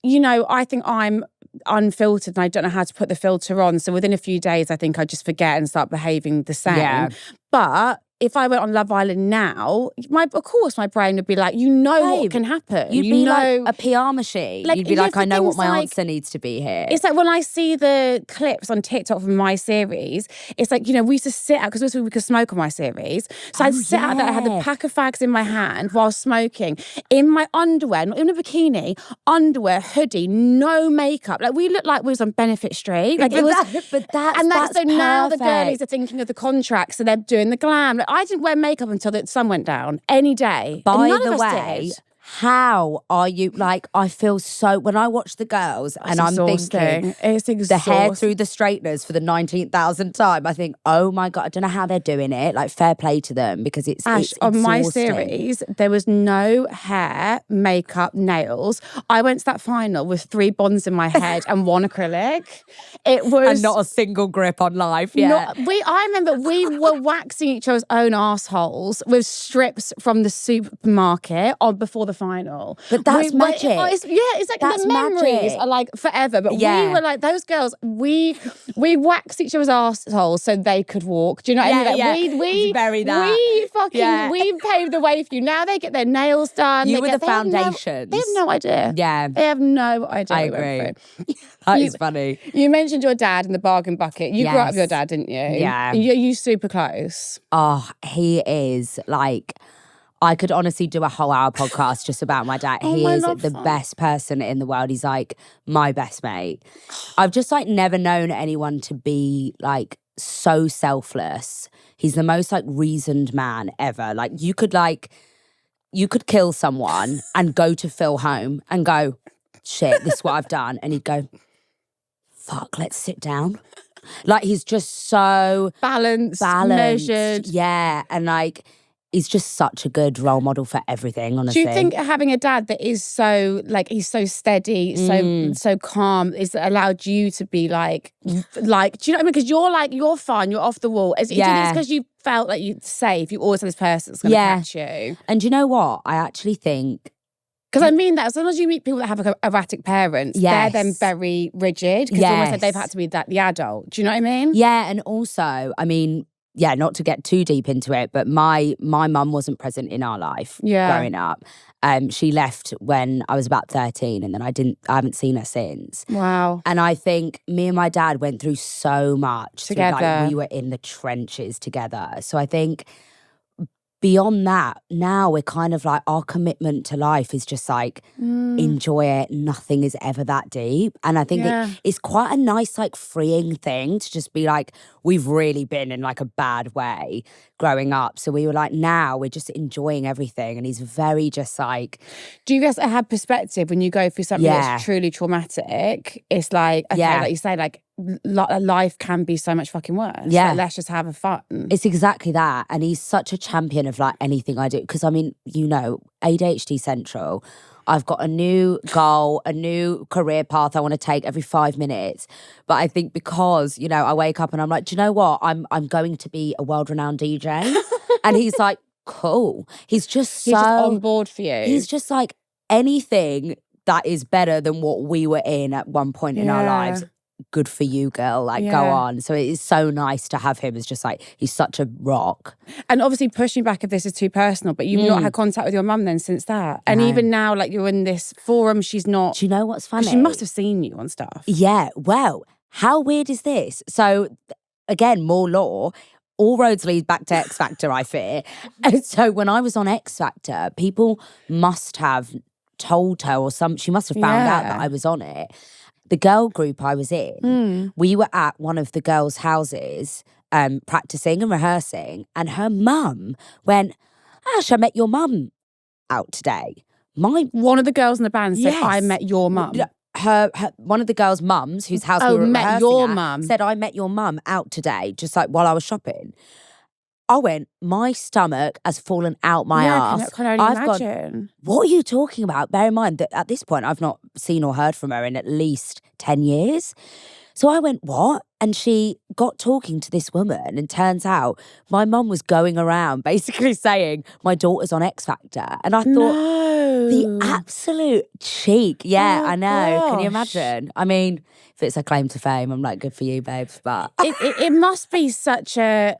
Speaker 1: you know, I think I'm unfiltered and I don't know how to put the filter on. So within a few days, I think I just forget and start behaving the same. Yeah. But if I went on Love Island now, of course my brain would be like, you know what can happen.
Speaker 2: You'd be like a PR machine.
Speaker 1: Like,
Speaker 2: you'd be like, I know what my answer needs to be here.
Speaker 1: It's like when I see the clips on TikTok from my series, it's like, you know, we used to sit out, because we could smoke on my series. So I'd sit out there, I had the pack of fags in my hand while smoking, in my underwear, not in a bikini, underwear, hoodie, no makeup. Like we looked like we was on Benefit Street. Like that's so now the girlies are thinking of the contract, so they're doing the glam. Like, I didn't wear makeup until the sun went down any day.
Speaker 2: By the way, how are you? Like, I feel so, when I watch the girls and I'm thinking the hair through the straighteners for the 19,000th time, I think, oh my God, I don't know how they're doing it. Like, fair play to them because it's
Speaker 1: on my series, there was no hair, makeup, nails. I went to that final with 3 bonds in my head and 1 acrylic. It was...
Speaker 2: And not a single grip on life,
Speaker 1: I remember we were waxing each other's own assholes with strips from the supermarket before the final.
Speaker 2: But that's magic.
Speaker 1: It's like that's the memories are like forever. But we were like, those girls, we waxed each other's assholes so they could walk. Do you know what I mean? Like, we bury that. We paved the way for you. Now they get their nails done.
Speaker 2: You were the foundations.
Speaker 1: They have no idea.
Speaker 2: Yeah.
Speaker 1: They have no idea.
Speaker 2: I agree. That is funny.
Speaker 1: You mentioned your dad in the bargain bucket. You grew up with your dad, didn't you?
Speaker 2: Yeah.
Speaker 1: You super close.
Speaker 2: Oh, he is like... I could honestly do a whole hour podcast just about my dad. He is the best person in the world. He's like my best mate. I've just like never known anyone to be like so selfless. He's the most like reasoned man ever. Like you could kill someone and go to Phil home and go, shit, this is what I've done. And he'd go, fuck, let's sit down. Like, he's just so
Speaker 1: balanced, measured.
Speaker 2: Yeah, and like, he's just such a good role model for everything, honestly.
Speaker 1: Do you think having a dad that is so, like, he's so steady, so calm, is allowed you to be like, do you know what I mean? Because you're like, you're fun, you're off the wall. Do you think it's because you felt like you're safe, you always had this person that's going to catch you?
Speaker 2: And do you know what? I actually think...
Speaker 1: Because I mean that, as long as you meet people that have erratic parents, they're then very rigid, because almost like they've had to be the adult. Do you know what I mean?
Speaker 2: Yeah, and also, I mean, not to get too deep into it, but my mum wasn't present in our life growing up. She left when I was about 13, and then I haven't seen her since.
Speaker 1: Wow.
Speaker 2: And I think me and my dad went through so much
Speaker 1: together.
Speaker 2: Like, we were in the trenches together. So I think beyond that, now we're kind of like, our commitment to life is just like, enjoy it. Nothing is ever that deep. And I think it's quite a nice, like, freeing thing to just be like, we've really been in like a bad way growing up. So we were like, now we're just enjoying everything. And he's very just like...
Speaker 1: Do you guys have perspective when you go through something that's truly traumatic? It's like, okay, like you say, like, life can be so much fucking worse.
Speaker 2: Yeah.
Speaker 1: Like, let's just have a fun.
Speaker 2: It's exactly that. And he's such a champion of like anything I do. Because I mean, you know, ADHD Central, I've got a new goal, a new career path I want to take every 5 minutes. But I think because, you know, I wake up and I'm like, do you know what? I'm going to be a world-renowned DJ. And he's like, cool. He's just
Speaker 1: on board for you.
Speaker 2: He's just like, anything that is better than what we were in at one point in our lives, good for you, girl. Like, go on. So it is so nice to have him as just like, he's such a rock.
Speaker 1: And obviously pushing back if this is too personal, but you've not had contact with your mum then since that. And even now, like, you're in this forum, she's not...
Speaker 2: Do you know what's funny?
Speaker 1: She must have seen you on stuff.
Speaker 2: Yeah, well, how weird is this? So, again, more law. All roads lead back to X Factor, I fear. And so when I was on X Factor, people must have told her, or she must have found out that I was on it. The girl group I was in, we were at one of the girls' houses practicing and rehearsing, and her mum went, Ash, I met your mum out today.
Speaker 1: One of the girls in the band said, I met your mum.
Speaker 2: Her one of the girls' mums, whose house we were
Speaker 1: met your mum.
Speaker 2: said, I met your mum out today, just like while I was shopping. I went, my stomach has fallen out my ass.
Speaker 1: Can I only imagine?
Speaker 2: What are you talking about? Bear in mind that at this point, I've not seen or heard from her in at least 10 years. So I went, what? And she got talking to this woman, and turns out my mum was going around basically saying, my daughter's on X Factor. And I thought, the absolute cheek. Yeah, I know.
Speaker 1: Gosh.
Speaker 2: Can you imagine? I mean, if it's a claim to fame, I'm like, good for you, babes. But
Speaker 1: it must be such a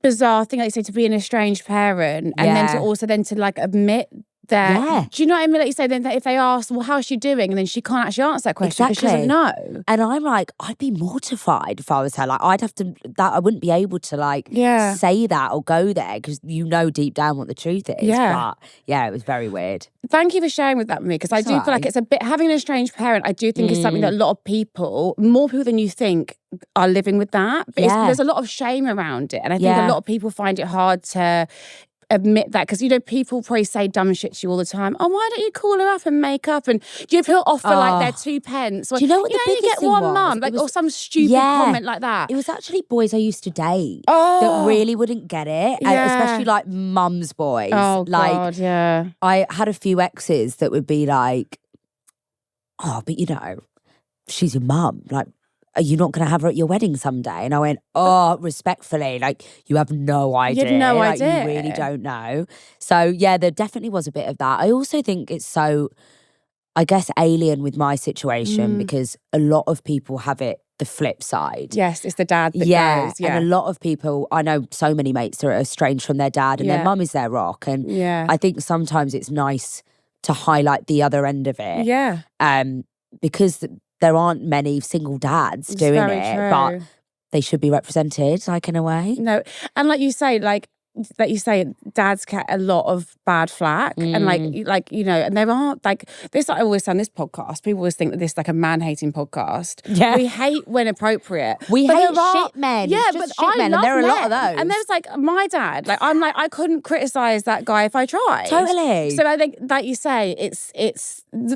Speaker 1: bizarre thing, like you say, to be an estranged parent, and then to also to like admit that. Do you know what I mean? Like you say, then if they ask, well, how's she doing? And then she can't actually answer that question because she doesn't know.
Speaker 2: And I'm like, I'd be mortified if I was her. Like, I'd have to, I wouldn't be able to like say that or go there, because you know deep down what the truth is. But yeah, it was very weird.
Speaker 1: Thank you for sharing with that with me, because I do feel like it's a bit, having an estranged parent, I do think is something that a lot of people, more people than you think, are living with that. But there's a lot of shame around it. And I think a lot of people find it hard to admit that, because, you know, people probably say dumb shit to you all the time. Oh, why don't you call her up and make up? And do you feel offer like their 2 pence? Or,
Speaker 2: do you know what the biggest
Speaker 1: you get
Speaker 2: thing
Speaker 1: one
Speaker 2: was?
Speaker 1: mum, like, or some stupid comment like that.
Speaker 2: It was actually boys I used to date that really wouldn't get it, especially like mum's boys.
Speaker 1: Oh,
Speaker 2: like,
Speaker 1: God, yeah.
Speaker 2: I had a few exes that would be like, oh, but you know, she's your mum. Like, are you not going to have her at your wedding someday? And I went, oh, respectfully, like, you have no idea.
Speaker 1: You have no idea.
Speaker 2: You really don't know. So, yeah, there definitely was a bit of that. I also think it's so, I guess, alien with my situation, because a lot of people have it the flip side.
Speaker 1: Yes, it's the dad that goes.
Speaker 2: And a lot of people, I know so many mates that are estranged from their dad, and their mum is their rock. And I think sometimes it's nice to highlight the other end of it.
Speaker 1: Yeah.
Speaker 2: Because there aren't many single dads doing it, but they should be represented, like, in a way.
Speaker 1: No, and like you say, like, like you say, dads get a lot of bad flack, and like you know, and there aren't like this. I always say on this podcast, people always think that this is like a man-hating podcast.
Speaker 2: Yeah.
Speaker 1: We hate when appropriate.
Speaker 2: We
Speaker 1: but
Speaker 2: hate
Speaker 1: there are-
Speaker 2: shit men.
Speaker 1: Yeah,
Speaker 2: It's just
Speaker 1: but
Speaker 2: shit
Speaker 1: I
Speaker 2: men,
Speaker 1: love
Speaker 2: and there are a lot of
Speaker 1: men.
Speaker 2: those.
Speaker 1: And there's like my dad. Like I'm like I couldn't criticize that guy if I tried.
Speaker 2: Totally.
Speaker 1: So I think, like you say, it's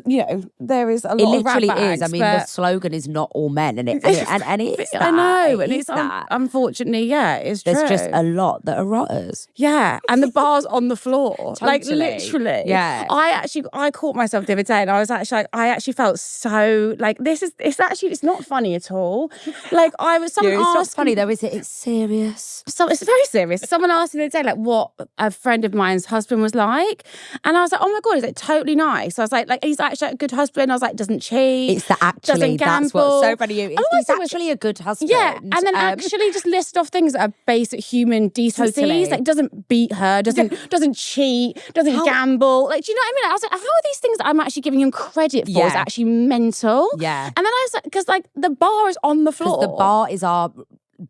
Speaker 1: you know, there is a lot
Speaker 2: It
Speaker 1: of
Speaker 2: literally
Speaker 1: rat
Speaker 2: is.
Speaker 1: bags,
Speaker 2: I mean, the slogan is not all men, and it is that.
Speaker 1: I know,
Speaker 2: It
Speaker 1: and
Speaker 2: is
Speaker 1: it's
Speaker 2: that.
Speaker 1: unfortunately, yeah, it's true.
Speaker 2: There's just a lot that are rotters.
Speaker 1: Yeah, and the bar's on the floor, like
Speaker 2: Totally.
Speaker 1: literally.
Speaker 2: Yeah.
Speaker 1: I caught myself the other day, and I was actually like, I actually felt so like it's not funny at all. Like someone
Speaker 2: It's not
Speaker 1: asked
Speaker 2: funny though, is it? It's serious.
Speaker 1: So it's very serious. Someone asked me the other day, like, what a friend of mine's husband was like. And I was like, oh my God, he's like totally nice. I was like, he's actually a good husband. I was like, doesn't cheat.
Speaker 2: It's the actually,
Speaker 1: doesn't
Speaker 2: that's
Speaker 1: gamble.
Speaker 2: what's so funny. He's actually a good husband.
Speaker 1: Yeah, and then actually just listed off things that are basic human decencies.
Speaker 2: Totally.
Speaker 1: Like doesn't beat her, doesn't cheat, doesn't gamble. Like, do you know what I mean? I was like, how are these things that I'm actually giving him credit for is actually mental?
Speaker 2: Yeah.
Speaker 1: And then I was like, because like the bar is on the floor.
Speaker 2: The bar is our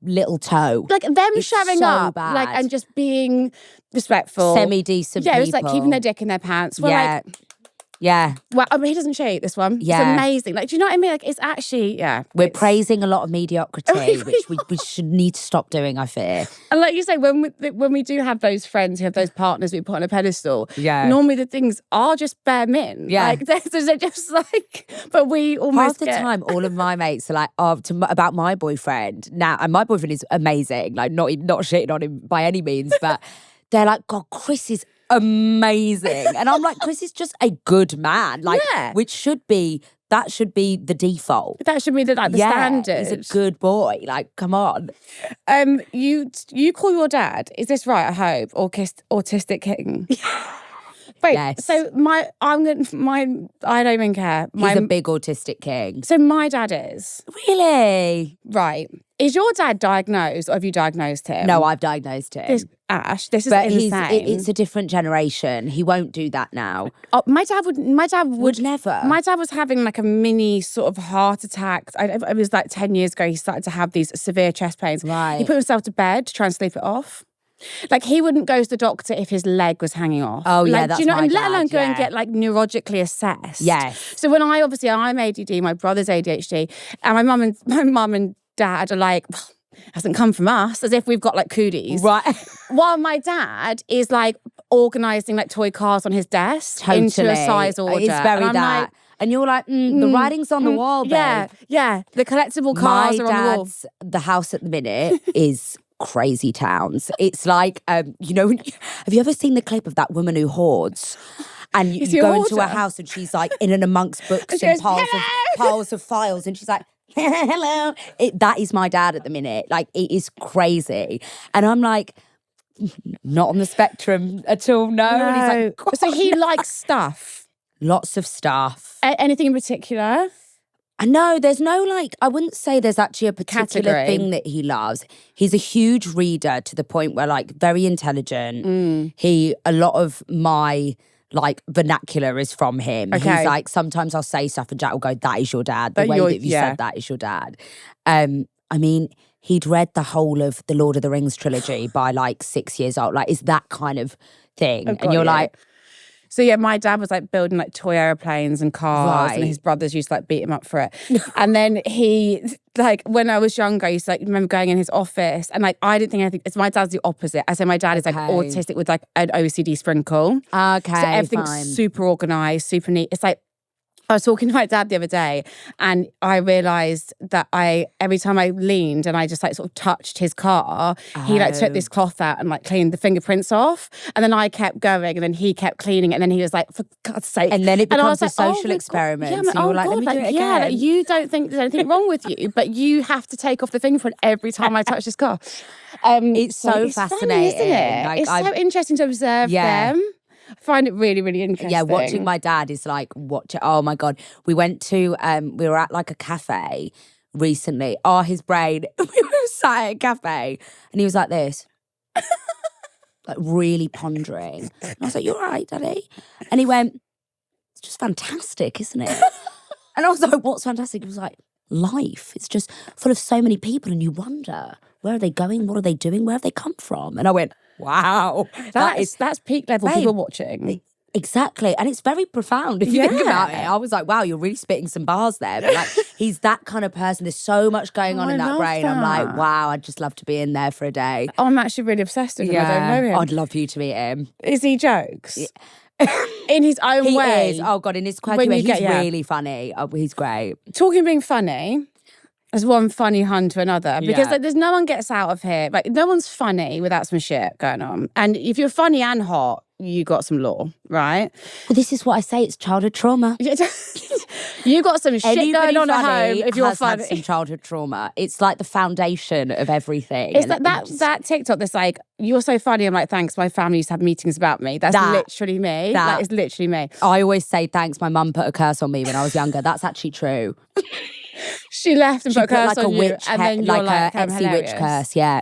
Speaker 2: little toe.
Speaker 1: Like them
Speaker 2: It's
Speaker 1: showing
Speaker 2: so
Speaker 1: up,
Speaker 2: bad.
Speaker 1: like, and just being respectful,
Speaker 2: Semi-decent
Speaker 1: Yeah, it was like
Speaker 2: people.
Speaker 1: keeping their dick in their pants. We're like,
Speaker 2: yeah.
Speaker 1: well, I mean, he doesn't cheat. This one,
Speaker 2: Yeah.
Speaker 1: it's amazing. Like, do you know what I mean? Like, it's actually, yeah.
Speaker 2: We're praising a lot of mediocrity, which we should need to stop doing, I fear.
Speaker 1: And like you say, when we do have those friends who have those partners we put on a pedestal,
Speaker 2: Yeah.
Speaker 1: normally the things are just bare min.
Speaker 2: Yeah.
Speaker 1: Like, they're just like, but we
Speaker 2: Half
Speaker 1: almost
Speaker 2: the
Speaker 1: get...
Speaker 2: time, all of my mates are like, about my boyfriend. Now, and my boyfriend is amazing, like not shitting on him by any means, but they're like, God, Chris is amazing. And I'm like, Chris is just a good man. Like, that should be the default.
Speaker 1: That should be the standard.
Speaker 2: He's a good boy. Like, come on.
Speaker 1: You call your dad, is this right, I hope, autistic king? Wait,
Speaker 2: Yes.
Speaker 1: so I don't even care.
Speaker 2: He's a big autistic king.
Speaker 1: So my dad is.
Speaker 2: Really?
Speaker 1: Right. Is your dad diagnosed, or have you diagnosed him?
Speaker 2: No, I've diagnosed him.
Speaker 1: This is insane.
Speaker 2: It's a different generation. He won't do that now.
Speaker 1: Oh, my dad would
Speaker 2: never.
Speaker 1: My dad was having like a mini sort of heart attack. It was like 10 years ago. He started to have these severe chest pains.
Speaker 2: Right.
Speaker 1: He put himself to bed to try and sleep it off. Like, he wouldn't go to the doctor if his leg was hanging off.
Speaker 2: Oh, yeah,
Speaker 1: like,
Speaker 2: that's
Speaker 1: do you know,
Speaker 2: my
Speaker 1: and let
Speaker 2: dad,
Speaker 1: alone go and
Speaker 2: yeah.
Speaker 1: get like neurologically assessed.
Speaker 2: Yes.
Speaker 1: So when I'm ADD, my brother's ADHD, and my mum and dad are like, well, hasn't come from us, as if we've got like cooties.
Speaker 2: Right.
Speaker 1: While my dad is like organising like toy cars on his desk into a size order.
Speaker 2: It's very
Speaker 1: and I'm
Speaker 2: that.
Speaker 1: like,
Speaker 2: And you're like, the writing's on the wall, babe.
Speaker 1: Yeah. The collectible cars
Speaker 2: My
Speaker 1: are on the wall.
Speaker 2: the house at the minute is crazy towns. It's like, have you ever seen the clip of that woman who hoards? And you go into her house and she's like in and amongst books and piles of files, and she's like, hello. That is my dad at the minute. Like, it is crazy. And I'm like, not on the spectrum at all, no. And he's like,
Speaker 1: so he likes stuff.
Speaker 2: Lots of stuff.
Speaker 1: Anything in particular?
Speaker 2: No, there's no I wouldn't say there's actually a particular
Speaker 1: Category.
Speaker 2: thing that he loves. He's a huge reader to the point where very intelligent. A lot of my vernacular is from him.
Speaker 1: Okay.
Speaker 2: He's like, sometimes I'll say stuff and Jack will go, that is your dad. The way that you said that is your dad. I mean, he'd read the whole of the Lord of the Rings trilogy by 6 years old. It's that kind of thing. And you're like,
Speaker 1: so yeah, my dad was building toy airplanes and cars, and
Speaker 2: Right.
Speaker 1: his brothers used to beat him up for it. And then he when I was younger, I used to remember going in his office, and I didn't think anything. It's my dad's the opposite. I say my dad is autistic with an OCD sprinkle.
Speaker 2: okay,
Speaker 1: So everything's
Speaker 2: fine.
Speaker 1: super organised, super neat. It's I was talking to my dad the other day, and I realised that every time I leaned and I just sort of touched his car, he took this cloth out and cleaned the fingerprints off. And then I kept going, and then he kept cleaning, and then he was like, for God's sake.
Speaker 2: And then it
Speaker 1: I
Speaker 2: becomes
Speaker 1: was
Speaker 2: a social experiment.
Speaker 1: Yeah,
Speaker 2: So you were like, let me do it again.
Speaker 1: you don't think there's anything wrong with you, but you have to take off the fingerprint every time I touch his car.
Speaker 2: It's so
Speaker 1: it's funny,
Speaker 2: fascinating.
Speaker 1: isn't it? It's so interesting to observe them. I find it really, really interesting.
Speaker 2: Yeah, watching my dad is oh my God. We went to, we were at a cafe recently. Oh, his brain. We were sat at a cafe and he was like this. Really pondering. And I was like, you all right, Daddy? And he went, it's just fantastic, isn't it? And I was like, what's fantastic? He was like, life. It's just full of so many people and you wonder, where are they going? What are they doing? Where have they come from? And I went, wow.
Speaker 1: That's peak level
Speaker 2: babe,
Speaker 1: people watching.
Speaker 2: Exactly. And it's very profound if you think about it. I was like, wow, you're really spitting some bars there. But like, he's that kind of person. There's so much going on in that brain. I'm like, wow, I'd just love to be in there for a day.
Speaker 1: Oh, I'm actually really obsessed with him. I don't know him.
Speaker 2: I'd love you to meet him.
Speaker 1: Is he jokes? In his own way.
Speaker 2: He is. Oh, God, in his quirky way. He's really funny. Oh, he's great.
Speaker 1: Talking of being funny, there's one funny hun to another. Because like, there's no one gets out of here. Like, no one's funny without some shit going on. And if you're funny and hot, you got some law, right?
Speaker 2: Well, this is what I say. It's childhood trauma.
Speaker 1: You got some shit going on at home if you're funny.
Speaker 2: Had some childhood trauma. It's like the foundation of everything.
Speaker 1: It's like that TikTok that's like, you're so funny. I'm like, thanks. My family used to have meetings about me. That's literally me. That is literally me.
Speaker 2: I always say thanks. My mum put a curse on me when I was younger. That's actually true.
Speaker 1: She left and put a curse
Speaker 2: like
Speaker 1: on
Speaker 2: a witch,
Speaker 1: you, and then you're like
Speaker 2: a Etsy witch curse. Yeah.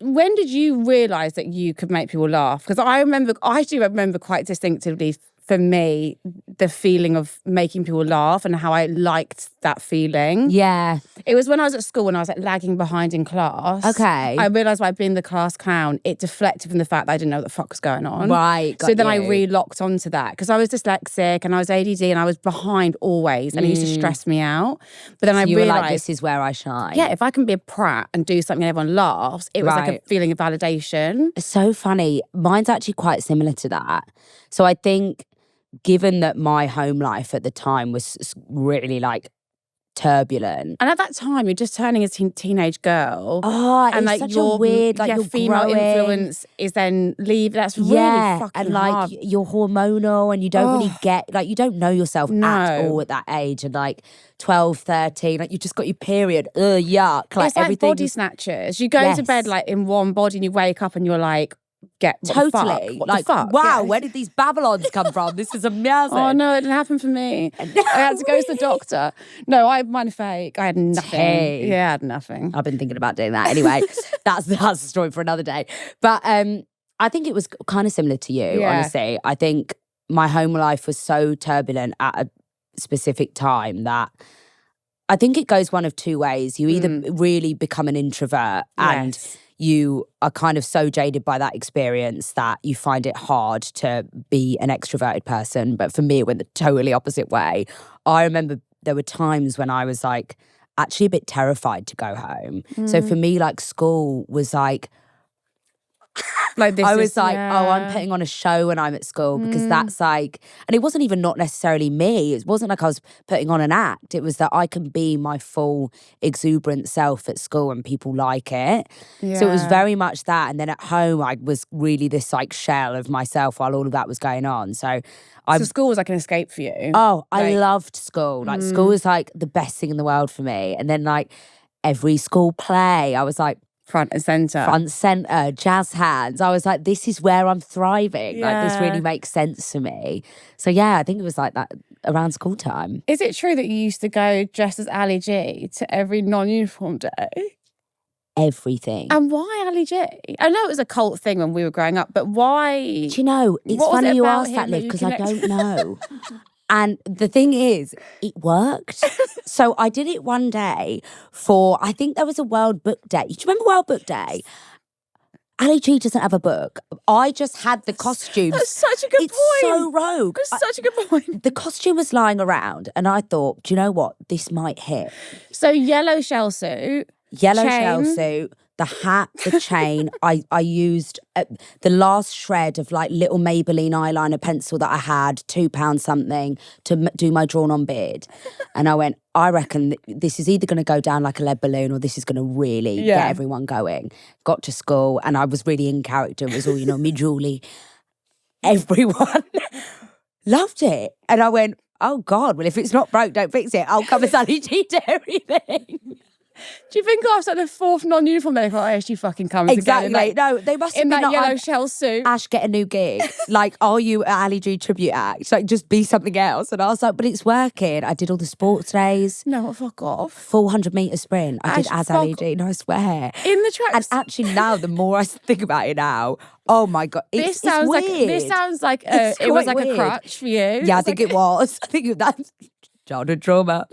Speaker 1: When did you realise that you could make people laugh? Because I do remember quite distinctively. For me, the feeling of making people laugh and how I liked that feeling.
Speaker 2: Yeah.
Speaker 1: It was when I was at school, when I was like lagging behind in class.
Speaker 2: Okay.
Speaker 1: I realised by being the class clown, it deflected from the fact that I didn't know what the fuck was going on.
Speaker 2: Right.
Speaker 1: So then I really locked onto that because I was dyslexic and I was ADD and I was behind always and it used to stress me out. But then I realised,
Speaker 2: were like, this is where I shine.
Speaker 1: Yeah, if I can be a prat and do something and everyone laughs, it was like a feeling of validation.
Speaker 2: It's so funny. Mine's actually quite similar to that. So I think, given that my home life at the time was really like turbulent.
Speaker 1: And at that time, you're just turning a teenage girl.
Speaker 2: Oh, and like such a weird, like your
Speaker 1: female
Speaker 2: growing.
Speaker 1: Influence is then leave. That's really fucking
Speaker 2: and like
Speaker 1: hard.
Speaker 2: You're hormonal and you don't really get, like you don't know yourself at all at that age. And like 12, 13, like you just got your period. Yuck. Like
Speaker 1: it's like
Speaker 2: everything.
Speaker 1: body snatchers. You go to bed like in one body and you wake up and you're like,
Speaker 2: totally.
Speaker 1: What
Speaker 2: like,
Speaker 1: the fuck?
Speaker 2: Wow, where did these Babylons come from? This is amazing.
Speaker 1: Oh no, it didn't happen for me. I had to go to the doctor. No, mine fake. I had nothing. Yeah, I had nothing.
Speaker 2: I've been thinking about doing that. Anyway, that's a story for another day. But I think it was kind of similar to you, honestly. I think my home life was so turbulent at a specific time that I think it goes one of two ways. You either really become an introvert and you are kind of so jaded by that experience that you find it hard to be an extroverted person. But for me, it went the totally opposite way. I remember there were times when I was like actually a bit terrified to go home. So for me, like school was like I was like, oh, I'm putting on a show when I'm at school because that's like, and it wasn't even not necessarily me. It wasn't like I was putting on an act. It was that I can be my full exuberant self at school and people like it. Yeah. So it was very much that. And then at home, I was really this like shell of myself while all of that was going on. So
Speaker 1: school was like an escape for you.
Speaker 2: Oh, I loved school. Like school was like the best thing in the world for me. And then like every school play, I was like,
Speaker 1: front and centre,
Speaker 2: jazz hands. I was like, this is where I'm thriving. Like, this really makes sense to me. So, yeah, I think it was like that around school time.
Speaker 1: Is it true that you used to go dressed as Ali G to every non-uniform day?
Speaker 2: Everything.
Speaker 1: And why Ali G? I know it was a cult thing when we were growing up, but why?
Speaker 2: Do you know, it's funny you asked that, Liv, because I don't know. And the thing is, it worked. So I did it one day for, I think there was a World Book Day. Do you remember World Book Day? Ali G doesn't have a book. I just had the costumes.
Speaker 1: That's such a good point.
Speaker 2: It's so rogue.
Speaker 1: That's such a good point.
Speaker 2: The costume was lying around and I thought, do you know what? This might hit.
Speaker 1: So yellow shell suit.
Speaker 2: Shell suit. The hat, the chain, I used the last shred of like little Maybelline eyeliner pencil that I had, £2 something, to do my drawn-on beard. And I went, I reckon this is either going to go down like a lead balloon or this is going to really get everyone going. Got to school and I was really in character. It was all, me, Julie. Everyone loved it. And I went, oh God, well, if it's not broke, don't fix it. I'll come as Ali G to everything.
Speaker 1: Do you think after the fourth non-uniform they're like, oh, she fucking comes
Speaker 2: exactly.
Speaker 1: again? Like,
Speaker 2: no, they must have
Speaker 1: in
Speaker 2: been
Speaker 1: that
Speaker 2: like,
Speaker 1: yellow shell suit.
Speaker 2: Ash, get a new gig. Like, are you an Ali G tribute act? Like, just be something else. And I was like, but it's working. I did all the sports days.
Speaker 1: No, fuck off.
Speaker 2: 400 metre sprint. I did as Ali G. No, I swear.
Speaker 1: In the tracks.
Speaker 2: And actually now, the more I think about it now, oh my God, it's weird.
Speaker 1: This sounds like it was like weird. A crutch for you.
Speaker 2: Yeah, I think it was. I think that's childhood trauma.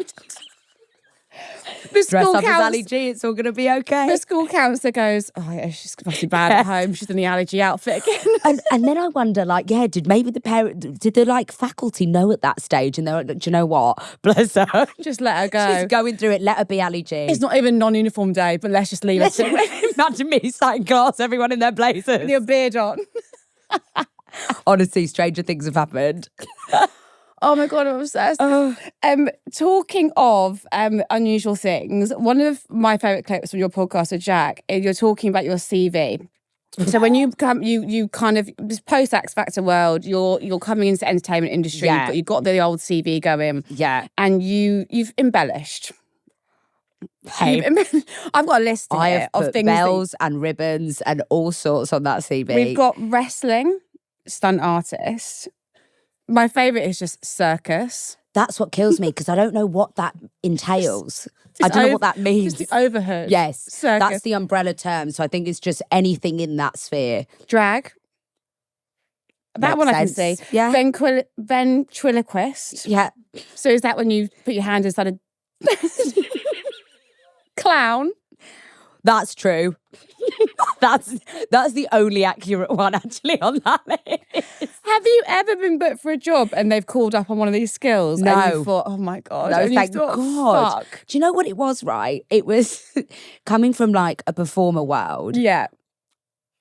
Speaker 1: The
Speaker 2: Dress
Speaker 1: school
Speaker 2: up as Ali
Speaker 1: counts-
Speaker 2: G, it's all going to be okay.
Speaker 1: The school counsellor goes, oh, yeah, she's must be bad at home. She's in the allergy outfit again.
Speaker 2: And then I wonder, like, yeah, did the like faculty know at that stage? And they're like, do you know what? Bless her.
Speaker 1: Just let her go.
Speaker 2: She's going through it. Let her be Ali G.
Speaker 1: It's not even non-uniform day, but let's just leave it.
Speaker 2: Imagine me sat in class, everyone in their blazers.
Speaker 1: With your beard on.
Speaker 2: Honestly, stranger things have happened.
Speaker 1: Oh my God, I'm obsessed. Talking of unusual things, one of my favourite clips from your podcast with Jack, you're talking about your CV. So when you come, you kind of this post X Factor world, you're coming into the entertainment industry, but you've got the old CV going, and you've embellished.
Speaker 2: Hey,
Speaker 1: I've got a list
Speaker 2: I
Speaker 1: here
Speaker 2: have
Speaker 1: of
Speaker 2: put
Speaker 1: things.
Speaker 2: bells and ribbons and all sorts on that CV.
Speaker 1: We've got wrestling, stunt artist. My favourite is just circus.
Speaker 2: That's what kills me because I don't know what that entails. I don't know what that means.
Speaker 1: Just the overhood.
Speaker 2: Yes,
Speaker 1: circus.
Speaker 2: that's the umbrella term. So I think it's just anything in that sphere.
Speaker 1: Drag. That
Speaker 2: Makes
Speaker 1: one I
Speaker 2: sense.
Speaker 1: can see.
Speaker 2: Yeah.
Speaker 1: Ventriloquist.
Speaker 2: Yeah.
Speaker 1: So is that when you put your hand inside a clown?
Speaker 2: That's true. That's the only accurate one actually on that list.
Speaker 1: Have you ever been booked for a job and they've called up on one of these skills?
Speaker 2: No.
Speaker 1: And you thought, oh my God.
Speaker 2: No,
Speaker 1: and you
Speaker 2: thank
Speaker 1: thought,
Speaker 2: God.
Speaker 1: fuck.
Speaker 2: Do you know what it was, right? It was coming from like a performer world.
Speaker 1: Yeah.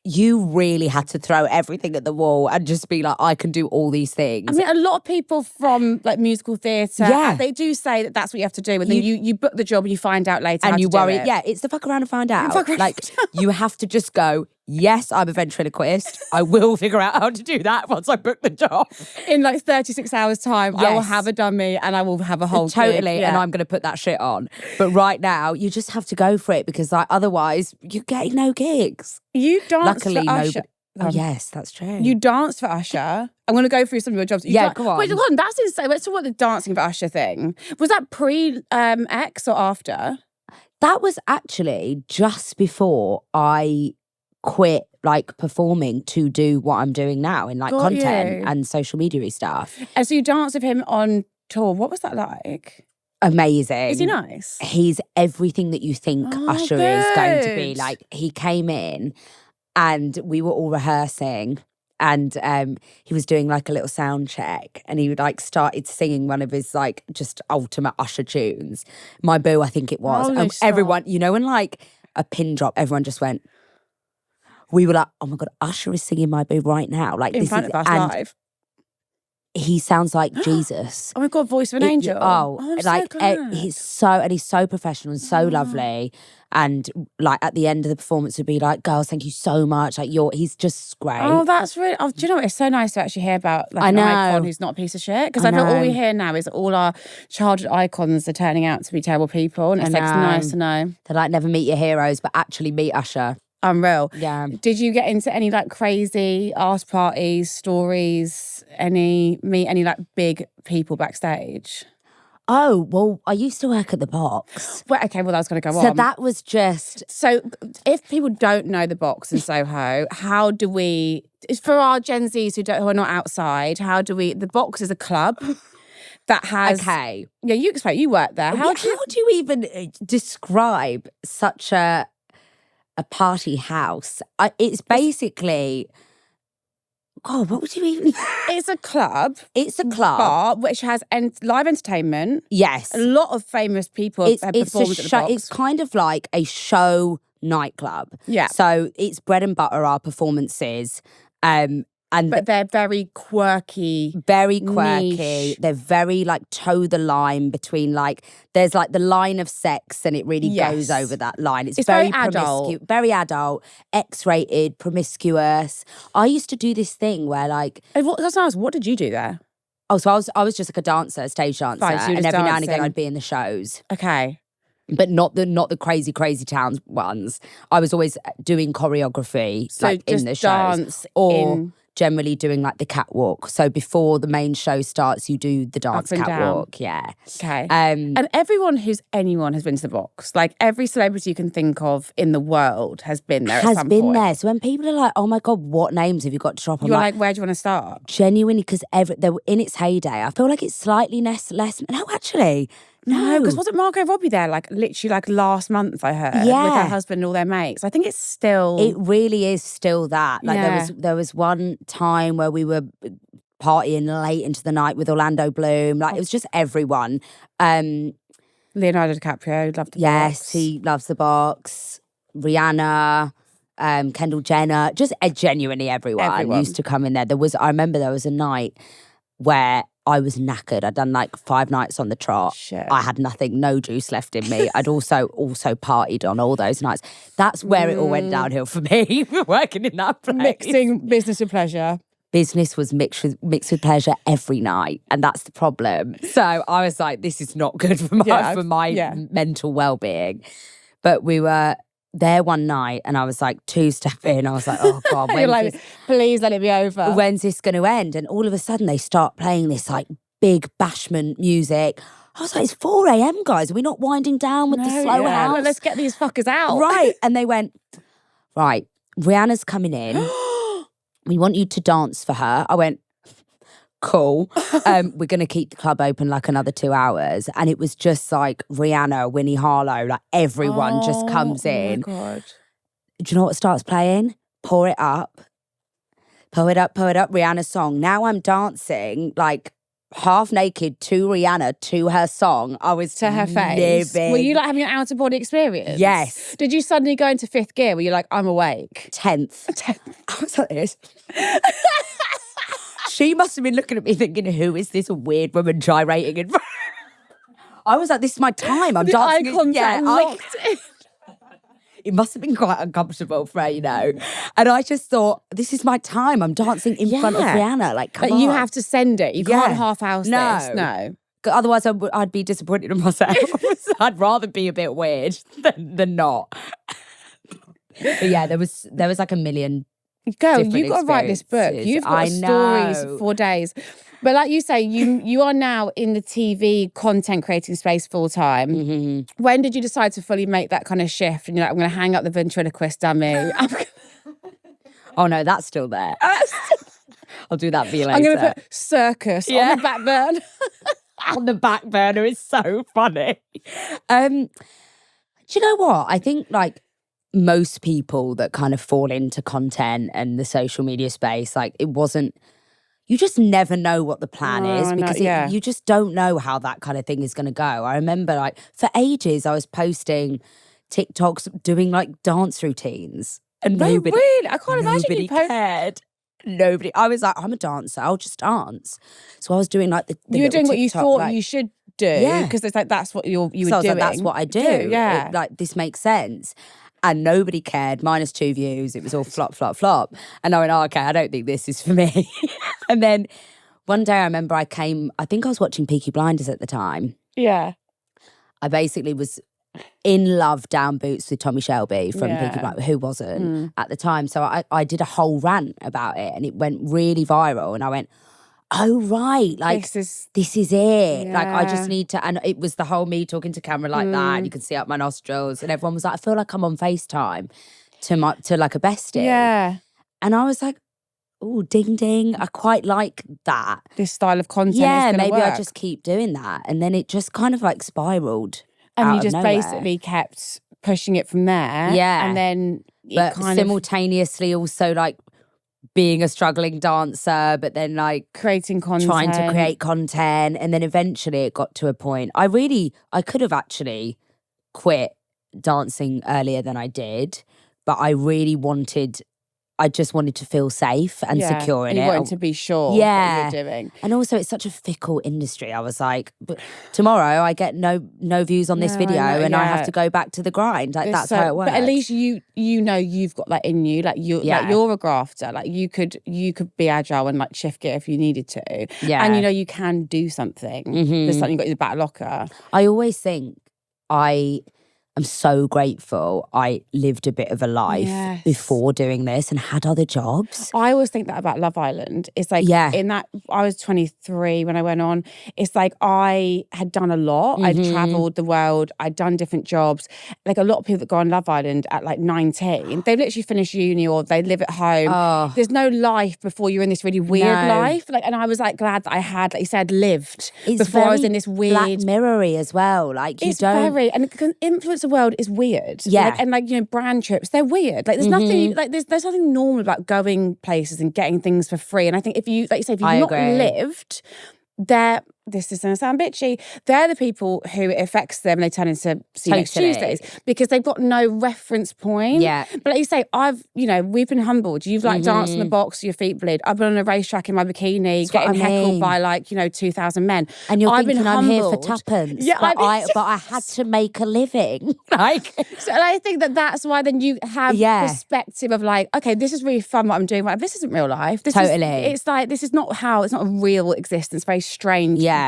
Speaker 2: You really had to throw everything at the wall and just be like, I can do all these things.
Speaker 1: I mean, a lot of people from like musical theatre, they do say that that's what you have to do. And then you book the job and you find out later
Speaker 2: and
Speaker 1: how
Speaker 2: you
Speaker 1: to do
Speaker 2: worry.
Speaker 1: it.
Speaker 2: Yeah, it's the fuck around and find out.
Speaker 1: Fuck around
Speaker 2: Like, you have to just go, yes, I'm a ventriloquist. I will figure out how to do that once I book the job.
Speaker 1: In like 36 hours time, I will
Speaker 2: Yes.
Speaker 1: have a dummy and I will have a whole
Speaker 2: Totally,
Speaker 1: gig.
Speaker 2: and
Speaker 1: Yeah.
Speaker 2: I'm going to put that shit on. But right now, you just have to go for it because like otherwise you're getting no gigs.
Speaker 1: You danced
Speaker 2: Luckily,
Speaker 1: for Usher.
Speaker 2: nobody. Oh, yes, that's true.
Speaker 1: You danced for Usher. I'm going to go through some of your jobs.
Speaker 2: Go on.
Speaker 1: Wait, hold on. That's insane. Let's talk about the dancing for Usher thing. Was that pre-X or after?
Speaker 2: That was actually just before I quit like performing to do what I'm doing now in like
Speaker 1: Got
Speaker 2: content
Speaker 1: you.
Speaker 2: and social media stuff.
Speaker 1: And so you danced with him on tour. What was that like?
Speaker 2: Amazing.
Speaker 1: Is he nice?
Speaker 2: He's everything that you think
Speaker 1: Oh,
Speaker 2: Usher is going to be.
Speaker 1: good.
Speaker 2: Like he came in and we were all rehearsing and he was doing like a little sound check and he like started singing one of his like just ultimate Usher tunes. My Boo, I think it was.
Speaker 1: Holy
Speaker 2: And
Speaker 1: stop.
Speaker 2: everyone, you know, when like a pin drop, everyone just went, we were like, oh my God, Usher is singing My Boo right now. Like
Speaker 1: In
Speaker 2: this
Speaker 1: front
Speaker 2: is,
Speaker 1: of us
Speaker 2: and
Speaker 1: live.
Speaker 2: he sounds like Jesus.
Speaker 1: Oh my God, voice of an angel.
Speaker 2: Oh,
Speaker 1: I'm
Speaker 2: like
Speaker 1: so glad.
Speaker 2: he's so professional and so lovely. And like at the end of the performance would be like, girls, thank you so much. Like he's just great.
Speaker 1: Oh, that's really. Oh, do you know what? It's so nice to actually hear about like
Speaker 2: I
Speaker 1: an
Speaker 2: know.
Speaker 1: icon who's not a piece of shit. Because I feel all we hear now is all our childhood icons are turning out to be terrible people, and it's like it's nice to know.
Speaker 2: They like never meet your heroes, but actually meet Usher.
Speaker 1: Unreal.
Speaker 2: Yeah.
Speaker 1: Did you get into any like crazy ass parties, stories? Meet any like big people backstage?
Speaker 2: Oh, well, I used to work at the Box.
Speaker 1: Well, okay, well, that was going to go
Speaker 2: So
Speaker 1: on.
Speaker 2: that was just
Speaker 1: So, if people don't know the Box in Soho, how do we? It's for our Gen Zs who are not outside. How do we? The Box is a club that has.
Speaker 2: okay.
Speaker 1: Yeah, you explain. You work there.
Speaker 2: How do you even describe such a party house? It's basically. God, what would you even?
Speaker 1: It's a club.
Speaker 2: It's a club.
Speaker 1: Bar which has live entertainment.
Speaker 2: Yes.
Speaker 1: A lot of famous people have performed at the Box.
Speaker 2: It's kind of like a show nightclub.
Speaker 1: Yeah.
Speaker 2: So it's bread and butter, our performances.
Speaker 1: But they're very quirky.
Speaker 2: Very quirky.
Speaker 1: niche.
Speaker 2: They're very like toe the line between like there's like the line of sex and it really goes over that line. It's
Speaker 1: very
Speaker 2: very
Speaker 1: adult.
Speaker 2: very adult, X-rated, promiscuous. I used to do this thing where like
Speaker 1: That's nice. What did you do there?
Speaker 2: so I was just like a dancer, a stage dancer,
Speaker 1: Fine, so you were
Speaker 2: and
Speaker 1: just
Speaker 2: every now and again
Speaker 1: dancing.
Speaker 2: I'd be in the shows.
Speaker 1: Okay.
Speaker 2: But not the crazy towns ones. I was always doing choreography
Speaker 1: So
Speaker 2: like in
Speaker 1: just
Speaker 2: the shows
Speaker 1: dance
Speaker 2: or
Speaker 1: in-
Speaker 2: generally doing like the catwalk. So before the main show starts, you do the dance
Speaker 1: and down.
Speaker 2: catwalk. Yeah.
Speaker 1: Okay.
Speaker 2: Um,
Speaker 1: And anyone has been to the Box. Like every celebrity you can think of in the world has been there at
Speaker 2: has
Speaker 1: some
Speaker 2: been
Speaker 1: point.
Speaker 2: there. So when people are like, "Oh my God, what names have you got to drop?" I'm
Speaker 1: You're like, where do you want to start?
Speaker 2: genuinely because they were in its heyday. I feel like it's slightly less. No, actually,
Speaker 1: No, because wasn't Margot Robbie there like literally like last month, I heard, with her husband and all their mates. I think it's still...
Speaker 2: It really is still that. Like there was one time where we were partying late into the night with Orlando Bloom. Like it was just everyone.
Speaker 1: Leonardo DiCaprio loved the box.
Speaker 2: Yes, he loves the box. Rihanna, Kendall Jenner, just genuinely everyone used to come in there. I remember there was a night where I was knackered. I'd done like 5 nights on the trot.
Speaker 1: Shit.
Speaker 2: I had nothing, no juice left in me. I'd also partied on all those nights. That's where it all went downhill for me, working in that place.
Speaker 1: Mixing business with pleasure.
Speaker 2: Business was mixed with pleasure every night, and that's the problem. So I was like, this is not good for my mental well-being. But we were there one night, and I was like 2 step in. I was like, oh God,
Speaker 1: please let it be over.
Speaker 2: When's this going to end? And all of a sudden, they start playing this like big bashment music. I was like, it's 4 a.m, guys. Are we not winding down with the slow house?
Speaker 1: Well, let's get these fuckers out.
Speaker 2: Right. And they went, right, Rihanna's coming in. We want you to dance for her. I went, cool. We're going to keep the club open like another 2 hours. And it was just like Rihanna, Winnie Harlow, like everyone just comes in.
Speaker 1: Oh my God.
Speaker 2: Do you know what starts playing? Pour It Up. Pour It Up, Pour It Up, Rihanna's song. Now I'm dancing like half naked to Rihanna, to her song. I was
Speaker 1: to her face.
Speaker 2: Living.
Speaker 1: Were you like having an out of body experience?
Speaker 2: Yes.
Speaker 1: Did you suddenly go into 5th gear where you're like, I'm awake?
Speaker 2: 10th. I was like this. She must have been looking at me thinking, who is this weird woman gyrating in front? I was like, this is my time. I'm dancing.
Speaker 1: Eye contact locked in.
Speaker 2: It must have been quite uncomfortable for her, you know. And I just thought, this is my time. I'm dancing in front of Rihanna. Like, come on.
Speaker 1: You have to send it. You can't half-house this. No.
Speaker 2: Otherwise, I'd be disappointed in myself. I'd rather be a bit weird than not. But yeah, there was like a million.
Speaker 1: Girl, you've got to write this book. You've got stories for days. But like you say, you are now in the TV content creating space full time.
Speaker 2: Mm-hmm.
Speaker 1: When did you decide to fully make that kind of shift? And you're like, I'm going to hang up the ventriloquist dummy.
Speaker 2: Oh no, that's still there. I'll do that for you later.
Speaker 1: I'm going to put circus on the back burner.
Speaker 2: On the back burner is so funny. Do you know what? I think like most people that kind of fall into content and the social media space, like it wasn't, you just never know what the plan is because you just don't know how that kind of thing is going to go. I remember like for ages I was posting TikToks doing like dance routines and nobody
Speaker 1: really? I can't imagine you
Speaker 2: cared. Nobody. I was like, I'm a dancer. I'll just dance. So I was doing like the
Speaker 1: you were doing what you thought
Speaker 2: like,
Speaker 1: you should do because it's like that's what you were doing.
Speaker 2: Like, that's what I do. Yeah, like this makes sense. And nobody cared, -2 views. It was all flop, flop, flop. And I went, oh, okay, I don't think this is for me. And then one day I remember I think I was watching Peaky Blinders at the time.
Speaker 1: Yeah.
Speaker 2: I basically was in love down boots with Tommy Shelby from Peaky Blinders, who wasn't at the time. So I did a whole rant about it and it went really viral. And I went, oh, right, like this is it.
Speaker 1: Yeah.
Speaker 2: Like I just need to, and it was the whole me talking to camera like that and you can see up my nostrils and everyone was like, I feel like I'm on FaceTime to like a bestie.
Speaker 1: Yeah.
Speaker 2: And I was like, oh, ding, ding. I quite like that.
Speaker 1: This style of content
Speaker 2: Yeah,
Speaker 1: is
Speaker 2: maybe
Speaker 1: work.
Speaker 2: I just keep doing that. And then it just kind of like spiraled.
Speaker 1: And you just basically kept pushing it from there.
Speaker 2: Yeah.
Speaker 1: And then
Speaker 2: but simultaneously also like being a struggling dancer, but then like
Speaker 1: creating content,
Speaker 2: trying to create content. And then eventually it got to a point. I could have actually quit dancing earlier than I did, but I just wanted to feel safe and secure in it.
Speaker 1: You wanted to be sure what you're doing.
Speaker 2: And also it's such a fickle industry. I was like, but tomorrow I get no views on this video and I have to go back to the grind. Like that's how it works.
Speaker 1: But at least you know you've got that in you. Like you're a grafter. Like you could be agile and like shift gear if you needed to.
Speaker 2: Yeah.
Speaker 1: And you know you can do something. There's something you got in the back locker.
Speaker 2: I always think I'm am so grateful I lived a bit of a life before doing this and had other jobs.
Speaker 1: I always think that about Love Island. It's like in that, I was 23 when I went on. It's like I had done a lot. I'd travelled the world. I'd done different jobs. Like a lot of people that go on Love Island at like 19, they literally finish uni or they live at home. There's no life before you're in this really weird life. Like, and I was like glad that I had, like you said, lived before I was in this weird
Speaker 2: Black Mirror-y as well. Like you don't
Speaker 1: very, and the influencer world is weird.
Speaker 2: Yeah.
Speaker 1: Like, and like, you know, brand trips, they're weird. Like there's nothing, like there's nothing normal about going places and getting things for free. And I think if you, like you say, if you've not lived, this is going to sound bitchy, they're the people who it affects them and they turn into See You Next Tuesdays because they've got no reference point.
Speaker 2: Yeah.
Speaker 1: But like you say, we've been humbled. You've like danced in the box, your feet bleed. I've been on a racetrack in my bikini, getting heckled by like, 2,000 men.
Speaker 2: And you're thinking,
Speaker 1: been
Speaker 2: I'm here for
Speaker 1: humbled.
Speaker 2: tuppence.
Speaker 1: Yeah,
Speaker 2: but I had to make a living. Like,
Speaker 1: so and I think that's why then you have perspective of like, okay, this is really fun what I'm doing. Like, this isn't real life. It's like, this is not it's not a real existence. Very strange.
Speaker 2: Yeah.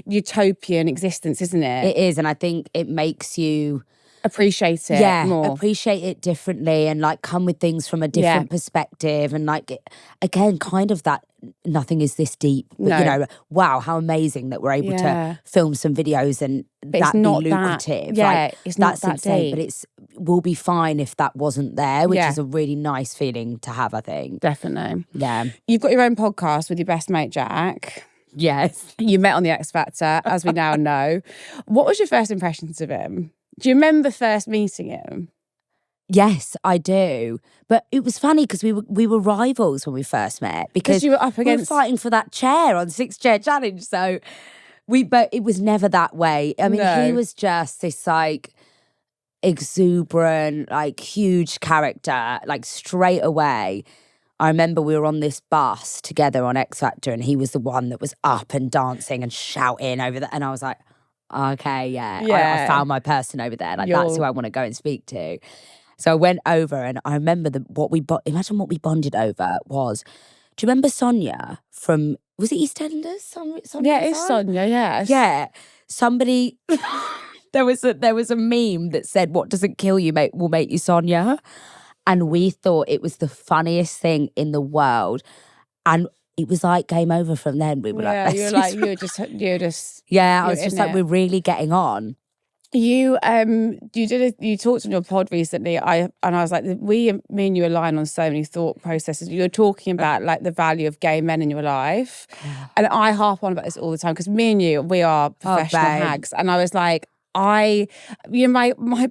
Speaker 1: Utopian existence, isn't it?
Speaker 2: It is, and I think it makes you
Speaker 1: appreciate it more.
Speaker 2: Appreciate it differently and like come with things from a different perspective and like again kind of that nothing is this deep, but wow, how amazing that we're able to film some videos and that be lucrative.
Speaker 1: It's not that
Speaker 2: insane,
Speaker 1: deep.
Speaker 2: but we'll be fine if that wasn't there, which is a really nice feeling to have, I think.
Speaker 1: Definitely.
Speaker 2: Yeah.
Speaker 1: You've got your own podcast with your best mate Jack.
Speaker 2: Yes.
Speaker 1: You met on the X Factor, as we now know. What was your first impressions of him? Do you remember first meeting him?
Speaker 2: Yes, I do. But it was funny because we were rivals when we first met because
Speaker 1: you were up against...
Speaker 2: we were fighting for that chair on 6-chair challenge. So but it was never that way. I mean, he was just this like exuberant, like huge character, like straight away. I remember we were on this bus together on X Factor and he was the one that was up and dancing and shouting over there. And I was like, okay, I found my person over there. Like, that's who I want to go and speak to. So I went over and I remember imagine what we bonded over was, do you remember Sonia from, was it EastEnders?
Speaker 1: Yeah, it's Sonia, yes.
Speaker 2: Yeah. Somebody, there was a meme that said, what doesn't kill you will make you Sonia. And we thought it was the funniest thing in the world. And it was like game over from then. We were like,
Speaker 1: you're just
Speaker 2: yeah, I was just like, we're really getting on.
Speaker 1: You talked on your pod recently. I was like, me and you align on so many thought processes. You were talking about like the value of gay men in your life, and I harp on about this all the time because me and you, we are professional hags, and I was like, my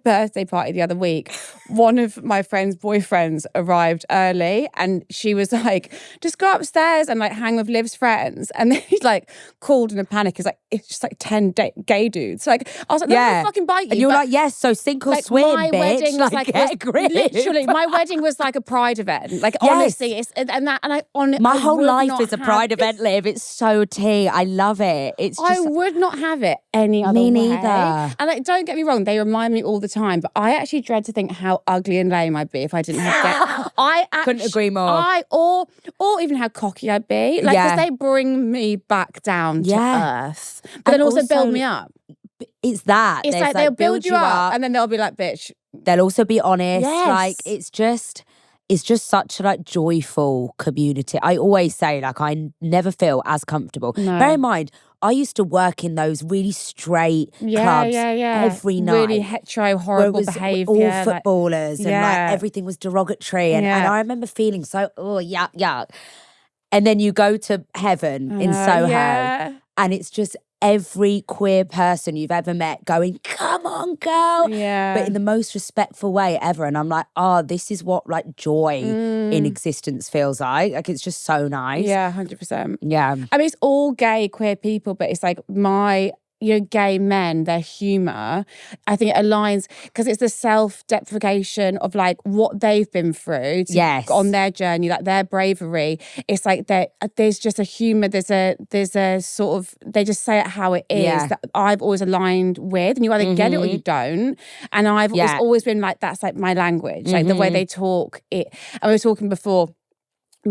Speaker 1: birthday party the other week, one of my friend's boyfriends arrived early and she was like, just go upstairs and like hang with Liv's friends. And then he's like called in a panic. He's like, it's just like 10 gay dudes. So like, I was like, they're gonna fucking bite you.
Speaker 2: And you're like, yes, so sink or
Speaker 1: like,
Speaker 2: swim,
Speaker 1: my
Speaker 2: bitch.
Speaker 1: Wedding was like literally, my wedding was like a pride event. Like honestly,
Speaker 2: my whole life is a pride event, Liv. It's so tea. I love it. It's just,
Speaker 1: I would not have it any other way.
Speaker 2: Me neither.
Speaker 1: And like, don't get me wrong, they remind me all the time, but I actually dread to think how ugly and lame I'd be if I didn't have gay. I
Speaker 2: couldn't agree more.
Speaker 1: Or even how cocky I'd be. Like, because they bring me back down to earth. But then also build me up.
Speaker 2: It's that.
Speaker 1: It's like they'll build you up and then they'll be like, bitch.
Speaker 2: They'll also be honest.
Speaker 1: Yes.
Speaker 2: Like, it's just such a like joyful community. I always say, like, I never feel as comfortable. No. Bear in mind, I used to work in those really straight clubs every night.
Speaker 1: Really hetero, horrible behaviour.
Speaker 2: All footballers and like everything was derogatory. And I remember feeling so, yuck. And then you go to heaven in Soho and it's just every queer person you've ever met going, come on, girl. Yeah. But in the most respectful way ever. And I'm like, this is what like joy in existence feels like. Like, it's just so nice.
Speaker 1: Yeah, 100%.
Speaker 2: Yeah.
Speaker 1: I mean, it's all gay, queer people, but it's like gay men, their humour, I think it aligns because it's the self-deprecation of like what they've been through on their journey, like their bravery. It's like there's just a humour, there's a sort of, they just say it how it is that I've always aligned with, and you either get it or you don't. And it's always been like, that's like my language, like the way they talk it. And we were talking before,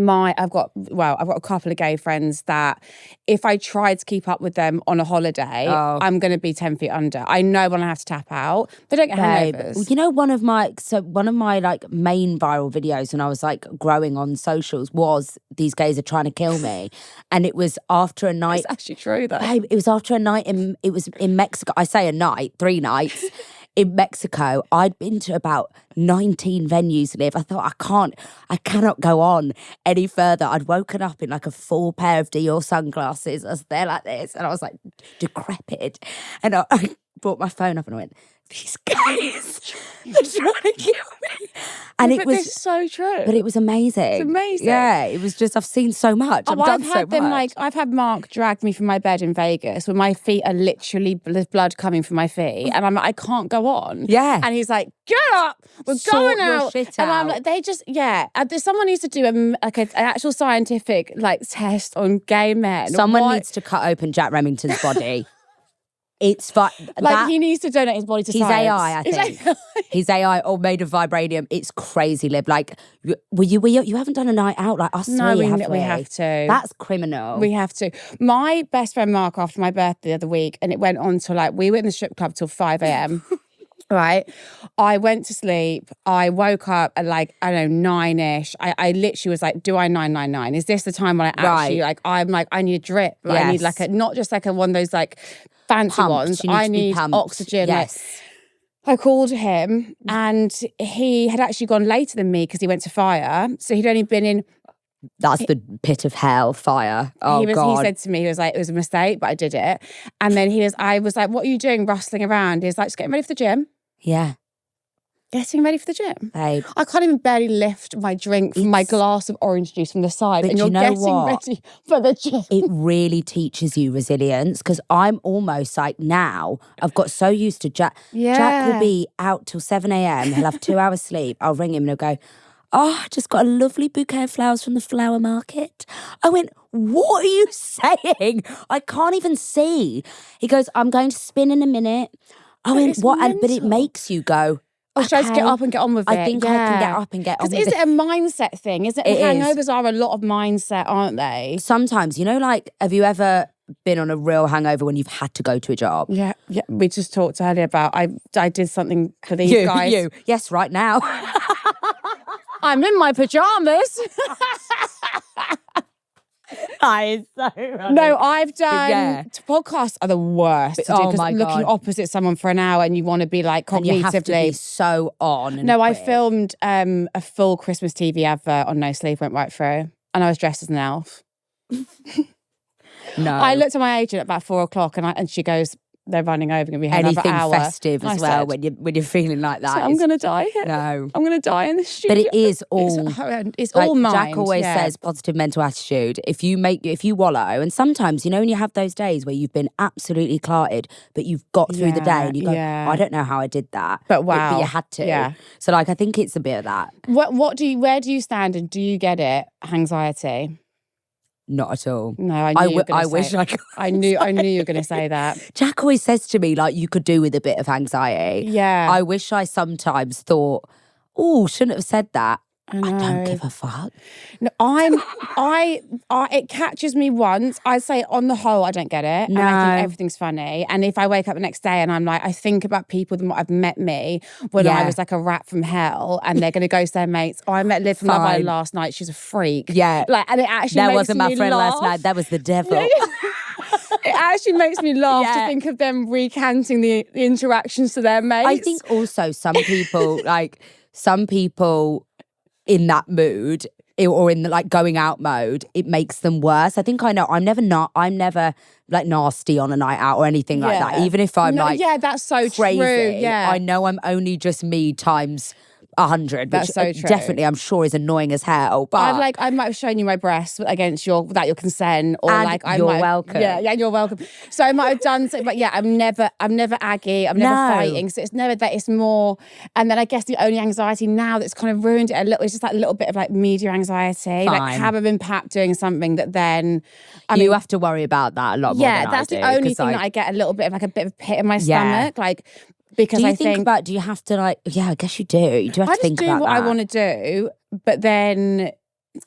Speaker 1: I've got a couple of gay friends that if I tried to keep up with them on a holiday, I'm going to be 10 feet under. I know when I have to tap out. They don't get hangovers.
Speaker 2: You know, one of my like main viral videos when I was like growing on socials was these gays are trying to kill me, and it was after a night.
Speaker 1: It's actually true though.
Speaker 2: Babe, it was after a night it was in Mexico. I say a night, 3 nights. In Mexico, I'd been to about 19 venues, Liv. I thought, I cannot go on any further. I'd woken up in like a full pair of Dior sunglasses. I was there like this, and I was like decrepit. And I brought my phone up and I went, these guys are trying to kill me. And it was
Speaker 1: so true.
Speaker 2: But it was amazing.
Speaker 1: It's amazing.
Speaker 2: Yeah, it was just, I've seen so much. I've
Speaker 1: had Mark drag me from my bed in Vegas where my feet are literally, there's blood coming from my feet. And I'm like, I can't go on.
Speaker 2: Yeah.
Speaker 1: And he's like, get up, we're going out. And I'm like, someone needs to do an actual scientific like test on gay men.
Speaker 2: Someone needs to cut open Jack Remington's body. It's fine.
Speaker 1: He needs to donate his body to science.
Speaker 2: He's AI, I think. He's AI or made of vibranium. It's crazy, Liv. Like, you haven't done a night out like us three, have we?
Speaker 1: We have to.
Speaker 2: That's criminal.
Speaker 1: We have to. My best friend Mark, after my birthday the other week, and it went on to like, we were in the strip club till 5 a.m. Right? I went to sleep. I woke up at like, I don't know, 9-ish. I literally was like, do I 999? Is this the time when I actually I need a drip. Yes. I need like not just like one of those like fancy ones. I need oxygen.
Speaker 2: Yes.
Speaker 1: I called him and he had actually gone later than me because he went to fire. So he'd only been in.
Speaker 2: That's the pit of hell, fire. Oh, God.
Speaker 1: He said to me, he was like, it was a mistake, but I did it. And then I was like, what are you doing rustling around? He was like, just getting ready for the gym.
Speaker 2: Yeah.
Speaker 1: Getting ready for the gym.
Speaker 2: Babe.
Speaker 1: I can't even barely lift my drink from my glass of orange juice from the side. And you're getting ready for the gym.
Speaker 2: It really teaches you resilience because I'm almost like now, I've got so used to Jack. Yeah. Jack will be out till 7 a.m. He'll have 2 hours sleep. I'll ring him and he'll go, I just got a lovely bouquet of flowers from the flower market. I went, what are you saying? I can't even see. He goes, I'm going to spin in a minute. I went, what? But it makes you go,
Speaker 1: should I just get up and get on with it?
Speaker 2: I think I can get up and get on with it.
Speaker 1: Is it a mindset thing? Hangovers are a lot of mindset, aren't they?
Speaker 2: Sometimes, like, have you ever been on a real hangover when you've had to go to a job?
Speaker 1: Yeah. We just talked earlier about I did something for these guys.
Speaker 2: You. Yes, right now.
Speaker 1: I'm in my pajamas.
Speaker 2: That is so funny.
Speaker 1: No, I've done podcasts are the worst to do because looking opposite someone for an hour and you want to be like cognitively.
Speaker 2: And you have to be so on.
Speaker 1: No, I filmed a full Christmas TV advert on No Sleep, went right through, and I was dressed as an elf.
Speaker 2: No,
Speaker 1: I looked at my agent at about 4 o'clock, and she goes, "They're running over, going to be here
Speaker 2: anything
Speaker 1: another hour."
Speaker 2: festive as well when you're feeling like that.
Speaker 1: I'm going to die here.
Speaker 2: No,
Speaker 1: I'm going to die in the studio.
Speaker 2: But it is all.
Speaker 1: It's all mind.
Speaker 2: Jack always says positive mental attitude. If you wallow, and sometimes when you have those days where you've been absolutely clarted, but you've got through the day and you go, I don't know how I did that,
Speaker 1: but wow,
Speaker 2: but you had to.
Speaker 1: Yeah.
Speaker 2: So I think it's a bit of that.
Speaker 1: Where do you stand, and do you get it? Anxiety?
Speaker 2: Not at all.
Speaker 1: No,
Speaker 2: I wish I could.
Speaker 1: I knew you were going to say that.
Speaker 2: Jack always says to me, like, you could do with a bit of anxiety.
Speaker 1: Yeah.
Speaker 2: I wish I sometimes thought, shouldn't have said that. I don't give a fuck.
Speaker 1: No, it catches me once. I'd say on the whole, I don't get it.
Speaker 2: No.
Speaker 1: And I think everything's funny. And if I wake up the next day and I'm like, I think about people that might have met me when I was like a rat from hell and they're going to ghost their mates. I met Liv from Love Island last night. She's a freak.
Speaker 2: Yeah.
Speaker 1: And it actually
Speaker 2: that
Speaker 1: makes
Speaker 2: wasn't my
Speaker 1: me
Speaker 2: friend
Speaker 1: laugh.
Speaker 2: last night. That was the devil.
Speaker 1: It actually makes me laugh to think of them recanting the interactions to their mates.
Speaker 2: I think also some people in that mood or in the like going out mode, it makes them worse. I think I know. I'm never like nasty on a night out or anything like that. Even if I'm
Speaker 1: that's so
Speaker 2: crazy,
Speaker 1: true. Yeah,
Speaker 2: I know I'm only just me times 100.
Speaker 1: That's
Speaker 2: which
Speaker 1: so true.
Speaker 2: Definitely, I'm sure is annoying as hell. But
Speaker 1: I might have shown you my breasts without your consent, or
Speaker 2: you're welcome.
Speaker 1: Yeah, you're welcome. So I might have done something, but I'm never aggy. I'm never fighting. So it's never that. It's more. And then I guess the only anxiety now that's kind of ruined it a little is just like a little bit of like media anxiety.
Speaker 2: Fine.
Speaker 1: Like have been Pap doing something that then
Speaker 2: you have to worry about that a lot more.
Speaker 1: Yeah, that's the only thing that I get a little bit of like a bit of pit in my stomach, like. Because
Speaker 2: do you have to like, I guess you do. You do have to think about that.
Speaker 1: I just do what I want to do, but then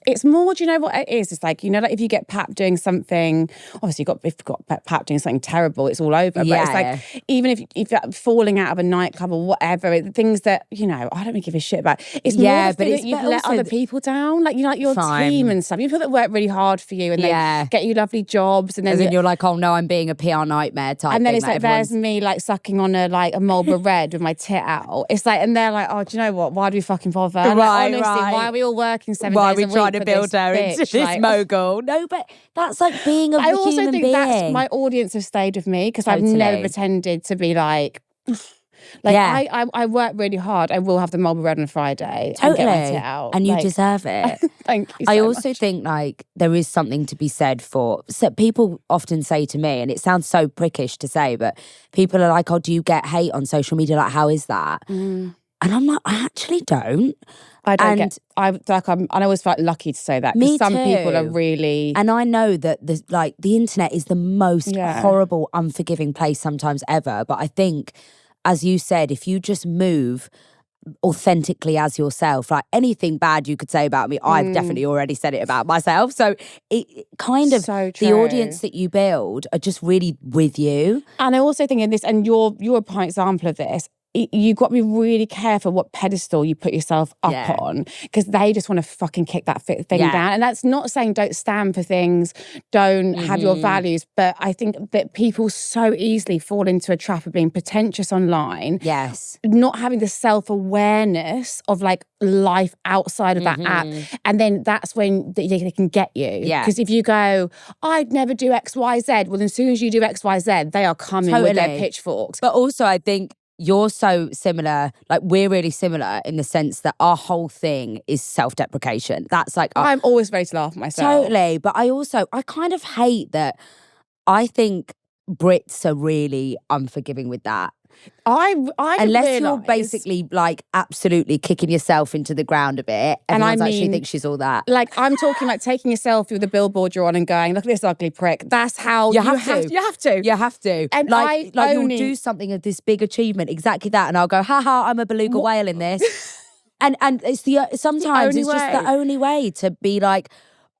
Speaker 1: It's more, do you know what it is? It's like, you know, like if you get papped doing something, obviously if you've got papped doing something terrible, it's all over. But it's like, even if you're falling out of a nightclub or whatever, things that, you know, I don't really give a shit about. It's more the thing that you've let other people down. Like, you know, like your team and stuff. You people that work really hard for you and they get you lovely jobs. And then
Speaker 2: you're like, oh no, I'm being a PR nightmare type
Speaker 1: and then
Speaker 2: thing.
Speaker 1: it's like there's me like sucking on a Marlboro Red with my tit out. It's like, and they're like, oh, do you know what? Why do we fucking bother? Honestly, why are we all working 7 days a week?
Speaker 2: Why are we trying to build her into this mogul? No, but that's like being a human being. I also think that's
Speaker 1: my audience have stayed with me because I've never pretended to be like... I work really hard. I will have the Marlboro Red on a Friday.
Speaker 2: Totally.
Speaker 1: And get my tit out.
Speaker 2: And you deserve it.
Speaker 1: Thank you
Speaker 2: I also think like there is something to be said for... So people often say to me, and it sounds so prickish to say, but people are like, oh, do you get hate on social media? Like, how is that? And I'm like, I actually don't.
Speaker 1: I don't I always felt lucky to say that.
Speaker 2: Me
Speaker 1: some
Speaker 2: too.
Speaker 1: people are really...
Speaker 2: And I know that the internet is the most horrible, unforgiving place sometimes ever. But I think, as you said, if you just move authentically as yourself, like anything bad you could say about me, I've definitely already said it about myself. So it kind of, the audience that you build are just really with you.
Speaker 1: And I also think in this, and you're a prime example of this, you've got to be really careful what pedestal you put yourself up on, because they just want to fucking kick that thing down. And that's not saying don't stand for things, don't have your values, but I think that people so easily fall into a trap of being pretentious online.
Speaker 2: Yes.
Speaker 1: Not having the self-awareness of like life outside of that app. And then that's when they can get you.
Speaker 2: Yeah.
Speaker 1: Because if you go, I'd never do X, Y, Z, well, as soon as you do X, Y, Z, they are coming with their pitchforks.
Speaker 2: But also I think you're so similar, like we're really similar in the sense that our whole thing is self-deprecation. That's like...
Speaker 1: I'm always ready to laugh at myself.
Speaker 2: Totally. But I kind of hate that. I think Brits are really unforgiving with that. Unless you're basically like absolutely kicking yourself into the ground a bit, and I actually think she's all that.
Speaker 1: Like I'm talking like taking a selfie with the billboard you're on and going, look at this ugly prick. That's how you have to.
Speaker 2: You have to.
Speaker 1: And
Speaker 2: you'll do something of this big achievement, exactly that, and I'll go, haha, I'm a beluga whale in this. and it's sometimes it's just the only way to be like,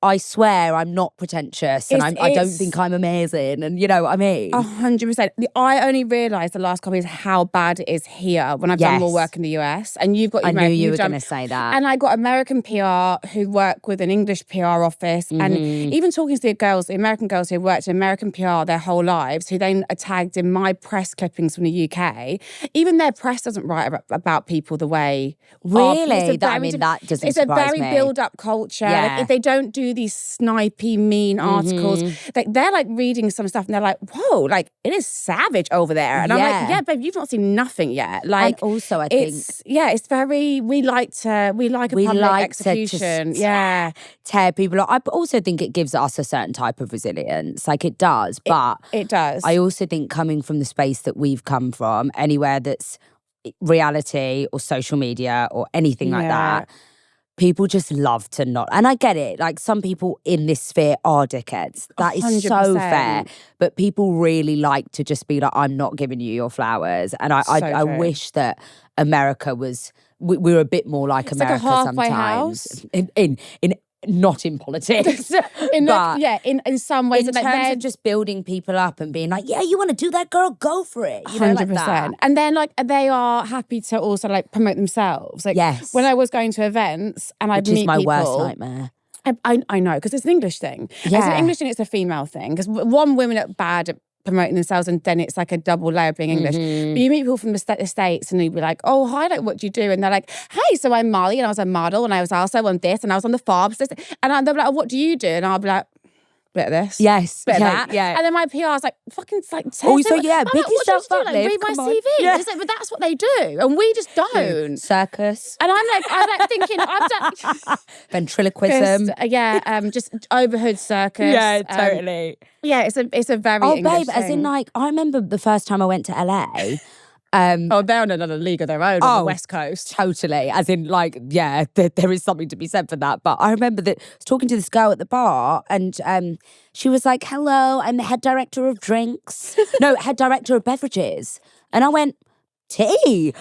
Speaker 2: I swear I'm not pretentious and I don't think I'm amazing, and you know what I mean?
Speaker 1: 100%. I only realised the last couple of years how bad it is here when I've done more work in the US. And you've got...
Speaker 2: I knew you were going to say that.
Speaker 1: And I got American PR who work with an English PR office. And even talking to the American girls who worked in American PR their whole lives, who then are tagged in my press clippings from the UK, even their press doesn't write about people the way...
Speaker 2: Really? That doesn't surprise me.
Speaker 1: It's a very build-up culture.
Speaker 2: Yeah.
Speaker 1: Like, if they don't do these snipey, mean articles. Like they're like reading some stuff and they're like, whoa, like it is savage over there. And I'm like, yeah, babe, you've not seen nothing yet. Like,
Speaker 2: and also I think
Speaker 1: it's very, we like a public execution.
Speaker 2: Tear people up. I also think it gives us a certain type of resilience. Like it does, but
Speaker 1: it does.
Speaker 2: I also think coming from the space that we've come from, anywhere that's reality or social media or anything like that, people just love to not. And I get it. Like some people in this sphere are dickheads. That is 100%. So fair. But people really like to just be like, I'm not giving you your flowers. And I wish that America was, we were a bit more like America
Speaker 1: like a
Speaker 2: sometimes. In not in politics.
Speaker 1: in some ways.
Speaker 2: In terms of just building people up and being like, yeah, you want to do that, girl? Go for it. You know,
Speaker 1: 100%. Like that. And then like they are happy to also like promote themselves. Like when I was going to events and I'd meet people.
Speaker 2: Which is my worst nightmare.
Speaker 1: I know, because it's an English thing. It's an English thing, it's a female thing. Because women are bad at promoting themselves, and then it's like a double layer of being English. But you meet people from the States and you'd be like, oh, hi, like, what do you do? And they're like, hey, so I'm Molly and I was a model and I was also on this and I was on the Forbes list. And they'll be like, oh, what do you do? And I'll be like, bit of this.
Speaker 2: Yes.
Speaker 1: Bit of that. Yeah. And then my PR is like, fucking like,
Speaker 2: pick yourself up,
Speaker 1: like, read my CV. Yeah. It's like, but that's what they do. And we just don't.
Speaker 2: Circus.
Speaker 1: And I'm like thinking, I've done
Speaker 2: ventriloquism.
Speaker 1: Just overhood circus.
Speaker 2: Yeah, totally.
Speaker 1: It's a very English
Speaker 2: babe,
Speaker 1: thing.
Speaker 2: as in like, I remember the first time I went to LA.
Speaker 1: They're on another league of their own on the West Coast.
Speaker 2: Totally. As in, like, yeah, there is something to be said for that. But I remember that I was talking to this girl at the bar and she was like, hello, I'm the head director of drinks. No, head director of beverages. And I went, tea?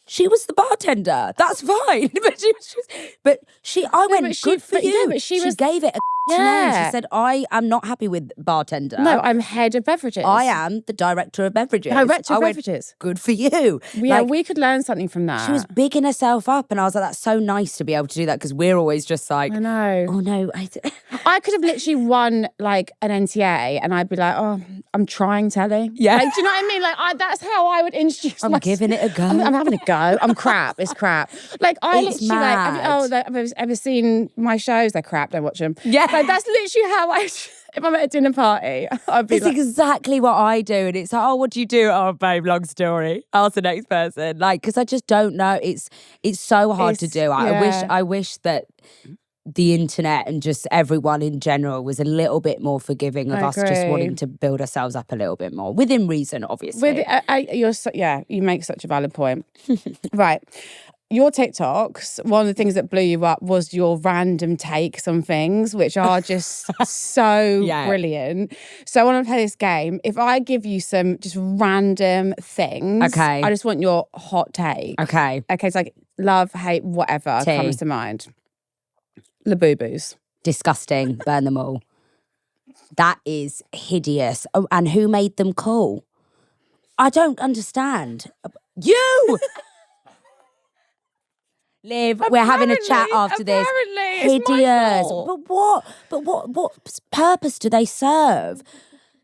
Speaker 2: She was the bartender. That's fine. I went, good for you.
Speaker 1: Yeah, but she
Speaker 2: gave it a name. She said, I am not happy with bartender.
Speaker 1: No, I'm head of beverages.
Speaker 2: I am the director of beverages.
Speaker 1: Director of beverages.
Speaker 2: Good for you.
Speaker 1: Yeah, we could learn something from that.
Speaker 2: She was bigging herself up, and I was like, that's so nice to be able to do that, because we're always just like,
Speaker 1: I know.
Speaker 2: Oh no,
Speaker 1: I could have literally won like an NTA, and I'd be like, oh, I'm trying telly.
Speaker 2: Yeah.
Speaker 1: Like, do you know what I mean? Like, that's how I would introduce
Speaker 2: I'm giving it a go.
Speaker 1: I'm having a go. I'm crap. It's crap. Like, I
Speaker 2: It's
Speaker 1: literally
Speaker 2: mad.
Speaker 1: have you ever seen my shows? They're crap. Don't watch them.
Speaker 2: Yeah.
Speaker 1: Like, that's literally how if I'm at a dinner party, I'd be
Speaker 2: It's
Speaker 1: like,
Speaker 2: exactly what I do. And it's like, oh, what do you do? Oh, babe, long story. Ask the next person. Like, because I just don't know. It's so hard to do. I wish that the internet and just everyone in general was a little bit more forgiving of us just wanting to build ourselves up a little bit more, within reason, obviously.
Speaker 1: You make such a valid point. Right. Your TikToks, one of the things that blew you up was your random takes on things, which are just so brilliant. So I want to play this game. If I give you some just random things,
Speaker 2: okay,
Speaker 1: I just want your hot take.
Speaker 2: Okay.
Speaker 1: It's like love, hate, whatever comes to mind. Labubu's.
Speaker 2: Disgusting. Burn them all. That is hideous. Oh, and who made them cool? I don't understand. You! Liv, we're having a chat after this.
Speaker 1: Hideous.
Speaker 2: But what purpose do they serve?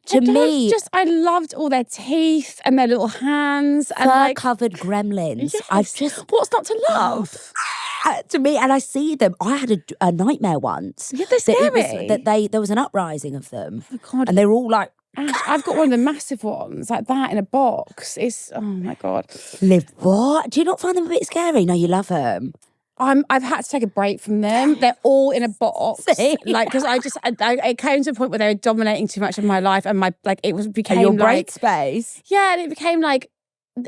Speaker 2: To me,
Speaker 1: I loved all their teeth and their little hands and
Speaker 2: fur-covered gremlins.
Speaker 1: Yes. What's not to love?
Speaker 2: To me, and I see them. I had a nightmare once.
Speaker 1: Yeah, they're scary.
Speaker 2: There was an uprising of them,
Speaker 1: oh God.
Speaker 2: And they were all like.
Speaker 1: I've got one of the massive ones like that in a box. It's oh my God.
Speaker 2: Liv, what? Do you not find them a bit scary? No, you love them.
Speaker 1: I've had to take a break from them. They're all in a box, like because I came to a point where they were dominating too much of my life, and became
Speaker 2: your
Speaker 1: like
Speaker 2: break space.
Speaker 1: Yeah, and it became like.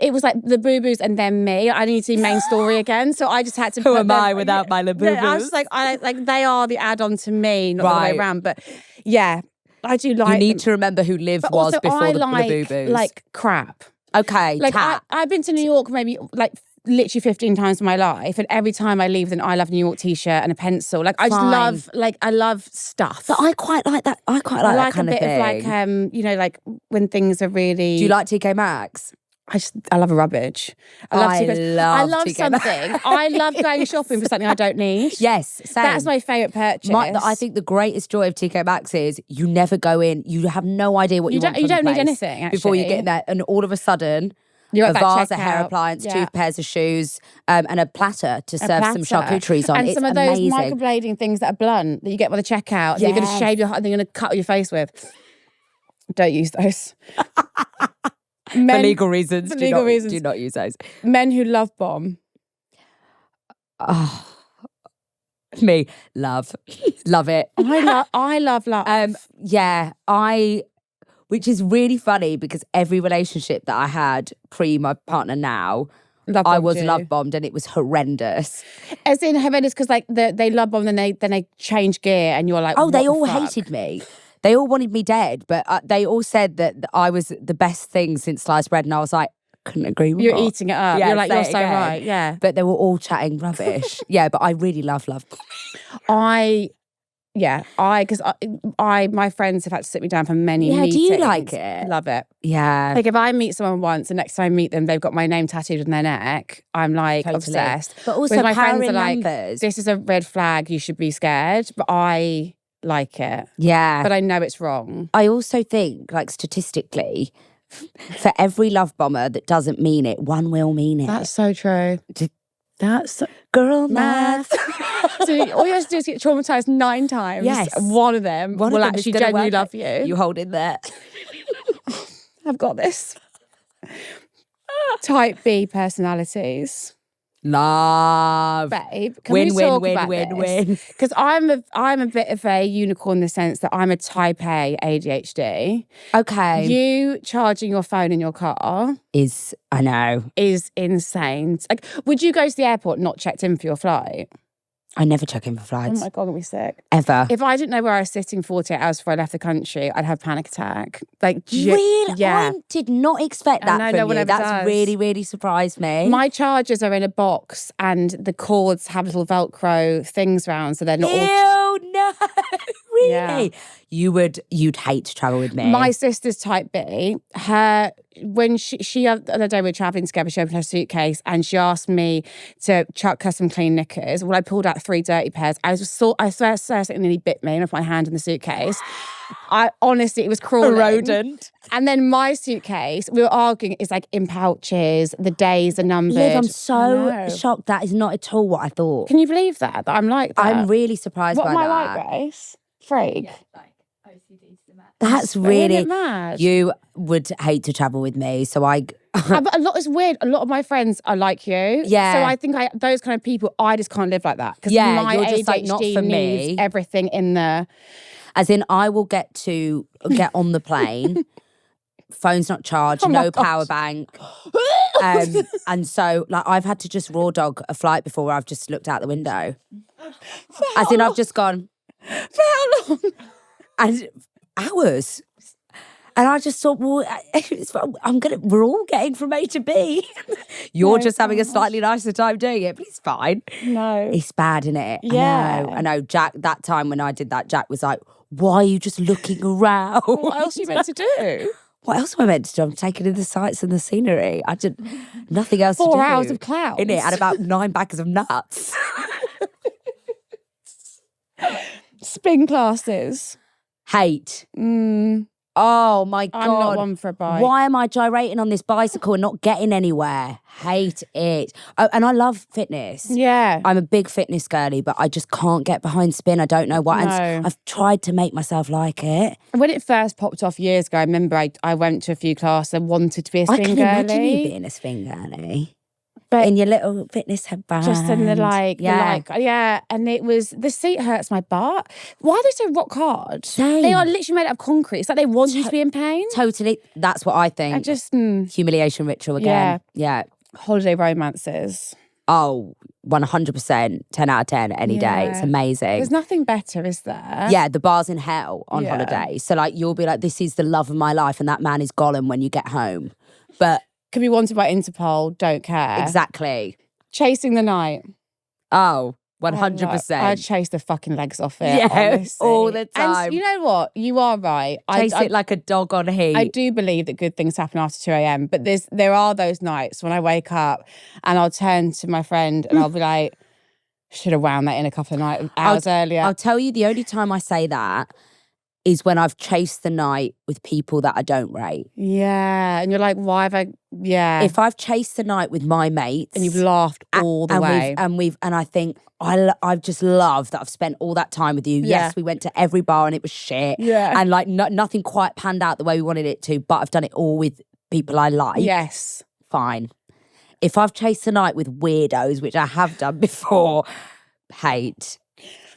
Speaker 1: It was like the boo-boos and then me. I need to see main story again. So I just had to
Speaker 2: Who am I without my Labubu's?
Speaker 1: I was like they are the add-on to me, not the other way around. But yeah, I do like
Speaker 2: you need to remember who Liv was before the Labubu's.
Speaker 1: Like crap.
Speaker 2: Okay.
Speaker 1: Like I've been to New York maybe like literally 15 times in my life, and every time I leave with an I Love New York t-shirt and a pencil. Like I just love I love stuff.
Speaker 2: But I quite like that. I quite like that kind of thing.
Speaker 1: I like a bit of like like when things are really.
Speaker 2: Do you like TK Maxx?
Speaker 1: I love a rubbish. I love something. I love going shopping for something I don't need.
Speaker 2: Yes, same.
Speaker 1: That's my favourite purchase.
Speaker 2: I think the greatest joy of TK Maxx is you never go in. You have no idea what you want.
Speaker 1: You don't need anything actually.
Speaker 2: Before you get in there, and all of a sudden.
Speaker 1: You're
Speaker 2: a vase, a hair appliance, 2 pairs of shoes, and a platter to serve some charcuteries on.
Speaker 1: And
Speaker 2: it's
Speaker 1: some of those
Speaker 2: amazing.
Speaker 1: microblading things that are blunt that you get by the checkout. Yes. You're going to shave your heart and you're going to cut your face with. Don't use those.
Speaker 2: For legal reasons.
Speaker 1: For
Speaker 2: legal
Speaker 1: reasons.
Speaker 2: Do not use those.
Speaker 1: Men who love bomb.
Speaker 2: Oh, me love it.
Speaker 1: I love love.
Speaker 2: Which is really funny because every relationship that I had pre my partner now, I was love bombed and it was horrendous.
Speaker 1: As in horrendous because like they love bomb then they change gear and you're like,
Speaker 2: oh, they all hated me. They all wanted me dead, but they all said that I was the best thing since sliced bread, and I was like, couldn't agree more.
Speaker 1: You're eating it up.
Speaker 2: Yeah,
Speaker 1: you're like, you're so right. Yeah.
Speaker 2: But they were all chatting rubbish. Yeah, but I really love.
Speaker 1: My friends have had to sit me down for many meetings.
Speaker 2: Do you like it?
Speaker 1: Love it.
Speaker 2: Yeah.
Speaker 1: Like if I meet someone once, the next time I meet them, they've got my name tattooed on their neck. I'm like obsessed.
Speaker 2: But also
Speaker 1: my
Speaker 2: power
Speaker 1: friends
Speaker 2: in
Speaker 1: are like,
Speaker 2: numbers.
Speaker 1: this is a red flag. You should be scared. But I like it.
Speaker 2: Yeah.
Speaker 1: But I know it's wrong.
Speaker 2: I also think, like statistically, for every love bomber that doesn't mean it, one will mean it.
Speaker 1: That's so true. That's
Speaker 2: girl math.
Speaker 1: So all you have to do is get traumatized 9 times.
Speaker 2: Yes.
Speaker 1: One of them will actually genuinely love you.
Speaker 2: You hold in there.
Speaker 1: I've got this. Type B personalities.
Speaker 2: Love.
Speaker 1: Babe, can we talk about this? Because I'm a bit of a unicorn in the sense that I'm a type A ADHD.
Speaker 2: Okay.
Speaker 1: You charging your phone in your car
Speaker 2: is insane.
Speaker 1: Like, would you go to the airport not checked in for your flight?
Speaker 2: I never check in for
Speaker 1: Oh
Speaker 2: flights.
Speaker 1: my God, I'd be sick.
Speaker 2: Ever.
Speaker 1: If I didn't know where I was sitting 48 hours before I left the country, I'd have a panic attack. Like,
Speaker 2: Really?
Speaker 1: Yeah.
Speaker 2: I did not expect that
Speaker 1: know,
Speaker 2: from
Speaker 1: no one
Speaker 2: you.
Speaker 1: ever
Speaker 2: That's
Speaker 1: does.
Speaker 2: really, really surprised me.
Speaker 1: My chargers are in a box and the cords have little Velcro things around, so they're not all...
Speaker 2: Ew, no. Really?
Speaker 1: Yeah.
Speaker 2: You'd hate to travel with me.
Speaker 1: My sister's type B. When she the other day we were traveling together, she opened her suitcase and she asked me to chuck her some clean knickers. Well, I pulled out 3 dirty pairs. I swear something nearly bit me and I put my hand in the suitcase. Honestly, it was crawling.
Speaker 2: A rodent.
Speaker 1: And then my suitcase, we were arguing, is like in pouches, the days are numbered.
Speaker 2: Liv, I'm so shocked. That is not at all what I thought.
Speaker 1: Can you believe that I'm like that?
Speaker 2: I'm really surprised
Speaker 1: what
Speaker 2: by
Speaker 1: am I
Speaker 2: that.
Speaker 1: like, Grace? Freak.
Speaker 2: That's
Speaker 1: Isn't
Speaker 2: really
Speaker 1: it mad?
Speaker 2: You would hate to travel with me, so I.
Speaker 1: But it's weird. A lot of my friends are like you.
Speaker 2: Yeah.
Speaker 1: So I think those kind of people, I just can't live like that. Because my
Speaker 2: you're just
Speaker 1: ADHD
Speaker 2: like, not for
Speaker 1: needs
Speaker 2: me.
Speaker 1: everything in the...
Speaker 2: As in, I will get on the plane. Phone's not charged, no power bank. And so, like, I've had to just raw dog a flight before where I've just looked out the window. As in, I've just gone...
Speaker 1: For how long?
Speaker 2: And hours. And I just thought, well, we're all getting from A to B. You're just having a slightly nicer time doing it, but it's fine.
Speaker 1: No.
Speaker 2: It's bad, isn't it?
Speaker 1: Yeah.
Speaker 2: I know. Jack, that time when I did that, Jack was like, why are you just looking around?
Speaker 1: What else are you meant to do?
Speaker 2: What else am I meant to do? I'm taking in the sights and the scenery. I did nothing else to do.
Speaker 1: 4 hours of clouds.
Speaker 2: In it, and about 9 bags of nuts.
Speaker 1: Spin classes.
Speaker 2: Hate. Oh my God.
Speaker 1: I'm not one for a bike.
Speaker 2: Why am I gyrating on this bicycle and not getting anywhere? Hate it. Oh, and I love fitness.
Speaker 1: Yeah.
Speaker 2: I'm a big fitness girly, but I just can't get behind spin. I don't know why.
Speaker 1: No.
Speaker 2: And I've tried to make myself like it.
Speaker 1: When it first popped off years ago, I remember I went to a few classes and wanted to be a spin
Speaker 2: I can
Speaker 1: girly.
Speaker 2: imagine you being a spin girly. But in your little fitness headband.
Speaker 1: Just in the yeah. And it was, the seat hurts my butt. Why are they so rock hard?
Speaker 2: Same.
Speaker 1: They are literally made out of concrete. It's like they want you to be in pain.
Speaker 2: Totally. That's what I think.
Speaker 1: I just,
Speaker 2: Humiliation ritual again. Yeah.
Speaker 1: Holiday romances.
Speaker 2: Oh, 100%, 10 out of 10 any day. It's amazing.
Speaker 1: There's nothing better, is there?
Speaker 2: Yeah, the bar's in hell on holiday. So like you'll be like, this is the love of my life, and that man is Gollum when you get home. But
Speaker 1: could be wanted by Interpol, don't care.
Speaker 2: Exactly.
Speaker 1: Chasing the night.
Speaker 2: Oh, 100%.
Speaker 1: I'd chase the fucking legs off it.
Speaker 2: Yeah,
Speaker 1: honestly.
Speaker 2: all the time.
Speaker 1: And you know what? You are right.
Speaker 2: Chase it like a dog on heat.
Speaker 1: I do believe that good things happen after 2 a.m. But there are those nights when I wake up and I'll turn to my friend and I'll be like, should have wound that in a couple of hours earlier.
Speaker 2: I'll tell you, the only time I say that is when I've chased the night with people that I don't rate.
Speaker 1: Yeah. And you're like, why have I... Yeah.
Speaker 2: If I've chased the night with my mates...
Speaker 1: And you've laughed all the way.
Speaker 2: And I think, I just love that I've spent all that time with you.
Speaker 1: Yeah.
Speaker 2: Yes, we went to every bar and it was shit.
Speaker 1: Yeah.
Speaker 2: And like nothing quite panned out the way we wanted it to, but I've done it all with people I like.
Speaker 1: Yes.
Speaker 2: Fine. If I've chased the night with weirdos, which I have done before, hate.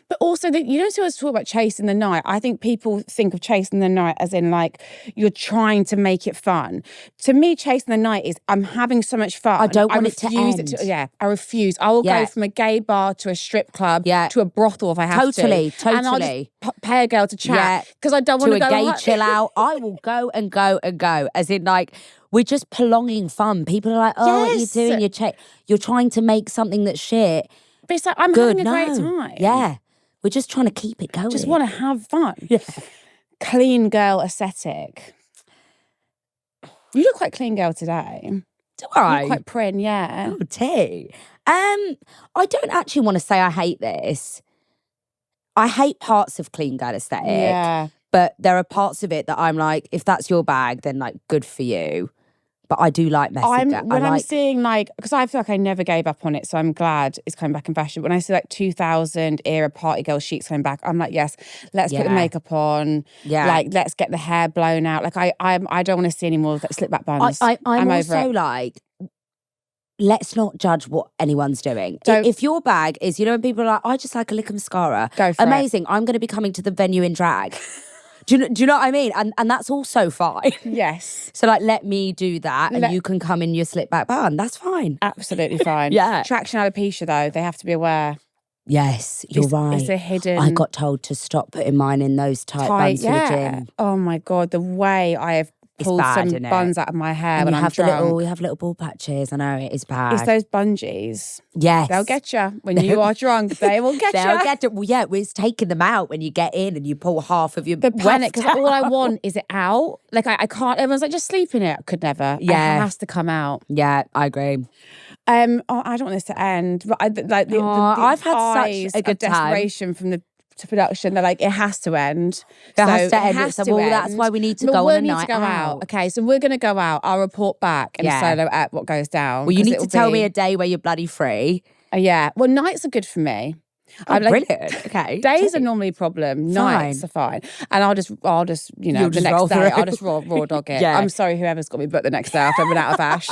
Speaker 1: But also, you don't always talk about chasing the night. I think people think of chasing the night as in like you're trying to make it fun. To me, chasing the night is I'm having so much fun.
Speaker 2: I don't want it to end.
Speaker 1: I refuse. I will go from a gay bar to a strip club to a brothel if I have to.
Speaker 2: Totally.
Speaker 1: And I'll just pay a girl to chat because I don't want to go
Speaker 2: to a gay chill out. I will go and go and go. As in like, we're just prolonging fun. People are like, oh, what are you doing? You're trying to make something that's shit.
Speaker 1: But it's like, I'm having a great time.
Speaker 2: Yeah. We're just trying to keep it going.
Speaker 1: Just want to have fun.
Speaker 2: Yeah.
Speaker 1: Clean girl aesthetic. You look quite clean girl today.
Speaker 2: Do I?
Speaker 1: You look quite prim, yeah.
Speaker 2: Oh, tea. I don't actually want to say I hate this. I hate parts of clean girl aesthetic.
Speaker 1: Yeah.
Speaker 2: But there are parts of it that I'm like, if that's your bag, then like good for you. But I do like messy girl.
Speaker 1: I'm seeing like, because I feel like I never gave up on it, so I'm glad it's coming back in fashion. When I see like 2000 era party girl chics coming back, I'm like, yes, let's put the makeup on. Yeah. Like, let's get the hair blown out. Like, I don't want to see any more of that slip back buns.
Speaker 2: I'm
Speaker 1: over
Speaker 2: also
Speaker 1: it.
Speaker 2: like, let's not judge what anyone's doing. If your bag is, when people are like, I just like a lick of mascara.
Speaker 1: Go for
Speaker 2: amazing. I'm going to be coming to the venue in drag. Do you know what I mean? And that's also fine.
Speaker 1: Yes.
Speaker 2: So like, let me do that and you can come in your slip back bun. That's fine.
Speaker 1: Absolutely fine.
Speaker 2: Yeah.
Speaker 1: Traction alopecia though, they have to be aware.
Speaker 2: Yes, you're right.
Speaker 1: It's a hidden...
Speaker 2: I got told to stop putting mine in those tight buns for the gym.
Speaker 1: Oh my God, the way I have pulled some buns out of my hair when I'm drunk.
Speaker 2: You have little ball patches. I know, it is bad.
Speaker 1: It's those bungees.
Speaker 2: Yes.
Speaker 1: They'll get you when you are drunk. They will get you.
Speaker 2: They'll get you. Well, yeah, it's taking them out when you get in and you pull half of your...
Speaker 1: The panic, because all I want is it out. Like, I can't... Everyone's like, just sleep in it. I could never.
Speaker 2: Yeah.
Speaker 1: It has to come out.
Speaker 2: Yeah, I agree.
Speaker 1: I don't want this to end. But
Speaker 2: I've had such a good
Speaker 1: desperation from the production. They're like, it has to end.
Speaker 2: It has to end. That's why we need to go on a night out.
Speaker 1: Okay, so we're going to go out. I'll report back in a solo at what goes down.
Speaker 2: Well, you need to tell me a day where you're bloody free.
Speaker 1: Yeah. Well, nights are good for me.
Speaker 2: Oh, brilliant. Okay.
Speaker 1: Days are normally a problem. Nights are fine. And I'll just the next day, I'll just raw dog it. I'm sorry, whoever's got me booked the next day after I've been out of Ash.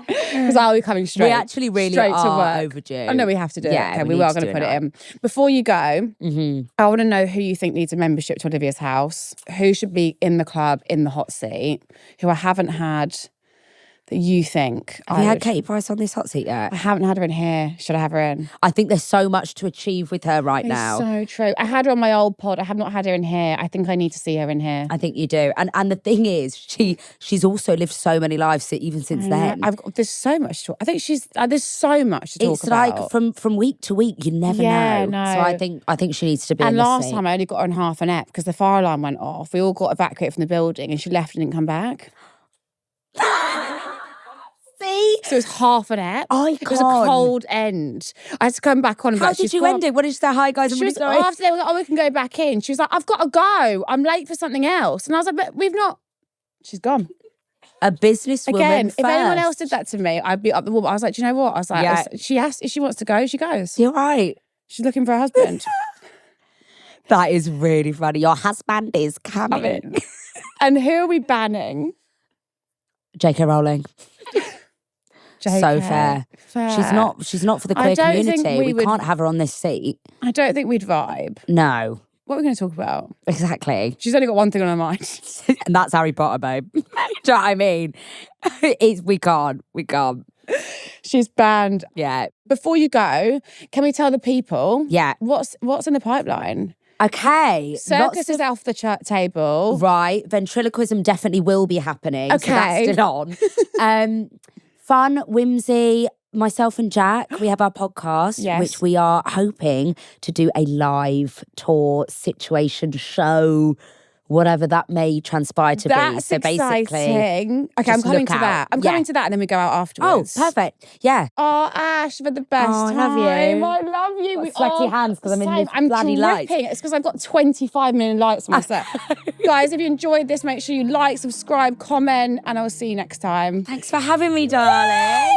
Speaker 1: Because I'll be coming straight.
Speaker 2: We actually really
Speaker 1: straight
Speaker 2: are
Speaker 1: to work.
Speaker 2: overdue.
Speaker 1: I know we have to do it. Okay, we are going to put it in. Before you go, I want to know who you think needs a membership to Olivia's house, who should be in the club, in the hot seat, who I haven't had... that you think.
Speaker 2: Have you had Katie Price on this hot seat yet?
Speaker 1: I haven't had her in here. Should I have her in?
Speaker 2: I think there's so much to achieve with her right now.
Speaker 1: So true. I had her on my old pod. I have not had her in here. I think I need to see her in here.
Speaker 2: I think you do. And the thing is, she's also lived so many lives even since then.
Speaker 1: There's so much to talk. I think there's so much to talk about.
Speaker 2: It's like from week to week, you never know. No. So I think she needs to be in the seat.
Speaker 1: And last time I only got her in half an ep because the fire alarm went off. We all got evacuated from the building and she left and didn't come back.
Speaker 2: See?
Speaker 1: So it was half an ep.
Speaker 2: It
Speaker 1: was a cold end. I had to come back on.
Speaker 2: How did you end it? What did you say? Hi guys, I'm really sorry.
Speaker 1: After they were like, we can go back in. She was like, I've got to go. I'm late for something else. And I was like, but we've not. She's gone.
Speaker 2: A businesswoman
Speaker 1: Again,
Speaker 2: first.
Speaker 1: If anyone else did that to me, I'd be up the wall. I was like, do you know what? I was like, if she wants to go, she goes.
Speaker 2: You're right.
Speaker 1: She's looking for a husband.
Speaker 2: That is really funny. Your husband is coming.
Speaker 1: And who are we banning?
Speaker 2: J.K. Rowling. So fair. She's not for the queer community. We can't have her on this seat.
Speaker 1: I don't think we'd vibe.
Speaker 2: No.
Speaker 1: What are we going to talk about?
Speaker 2: Exactly.
Speaker 1: She's only got one thing on her mind.
Speaker 2: And that's Harry Potter, babe. Do you know what I mean? We can't.
Speaker 1: She's banned.
Speaker 2: Yeah.
Speaker 1: Before you go, can we tell the people?
Speaker 2: Yeah.
Speaker 1: What's in the pipeline?
Speaker 2: Okay.
Speaker 1: Circus is off the table.
Speaker 2: Right. Ventriloquism definitely will be happening. Okay. So that's still on. Fun, whimsy, myself and Jack, we have our podcast, which we are hoping to do a live tour, situation, show, whatever that may transpire to be. So basically,
Speaker 1: exciting. Okay, I'm coming to that. I'm coming to that and then we go out afterwards.
Speaker 2: Oh, perfect. Yeah.
Speaker 1: Oh, Ash, for the best time.
Speaker 2: I love you.
Speaker 1: I love you.
Speaker 2: Got sweaty hands because I'm in this bloody light.
Speaker 1: It's because I've got 25 million lights on my set. Guys, if you enjoyed this, make sure you like, subscribe, comment, and I will see you next time.
Speaker 2: Thanks for having me, darling.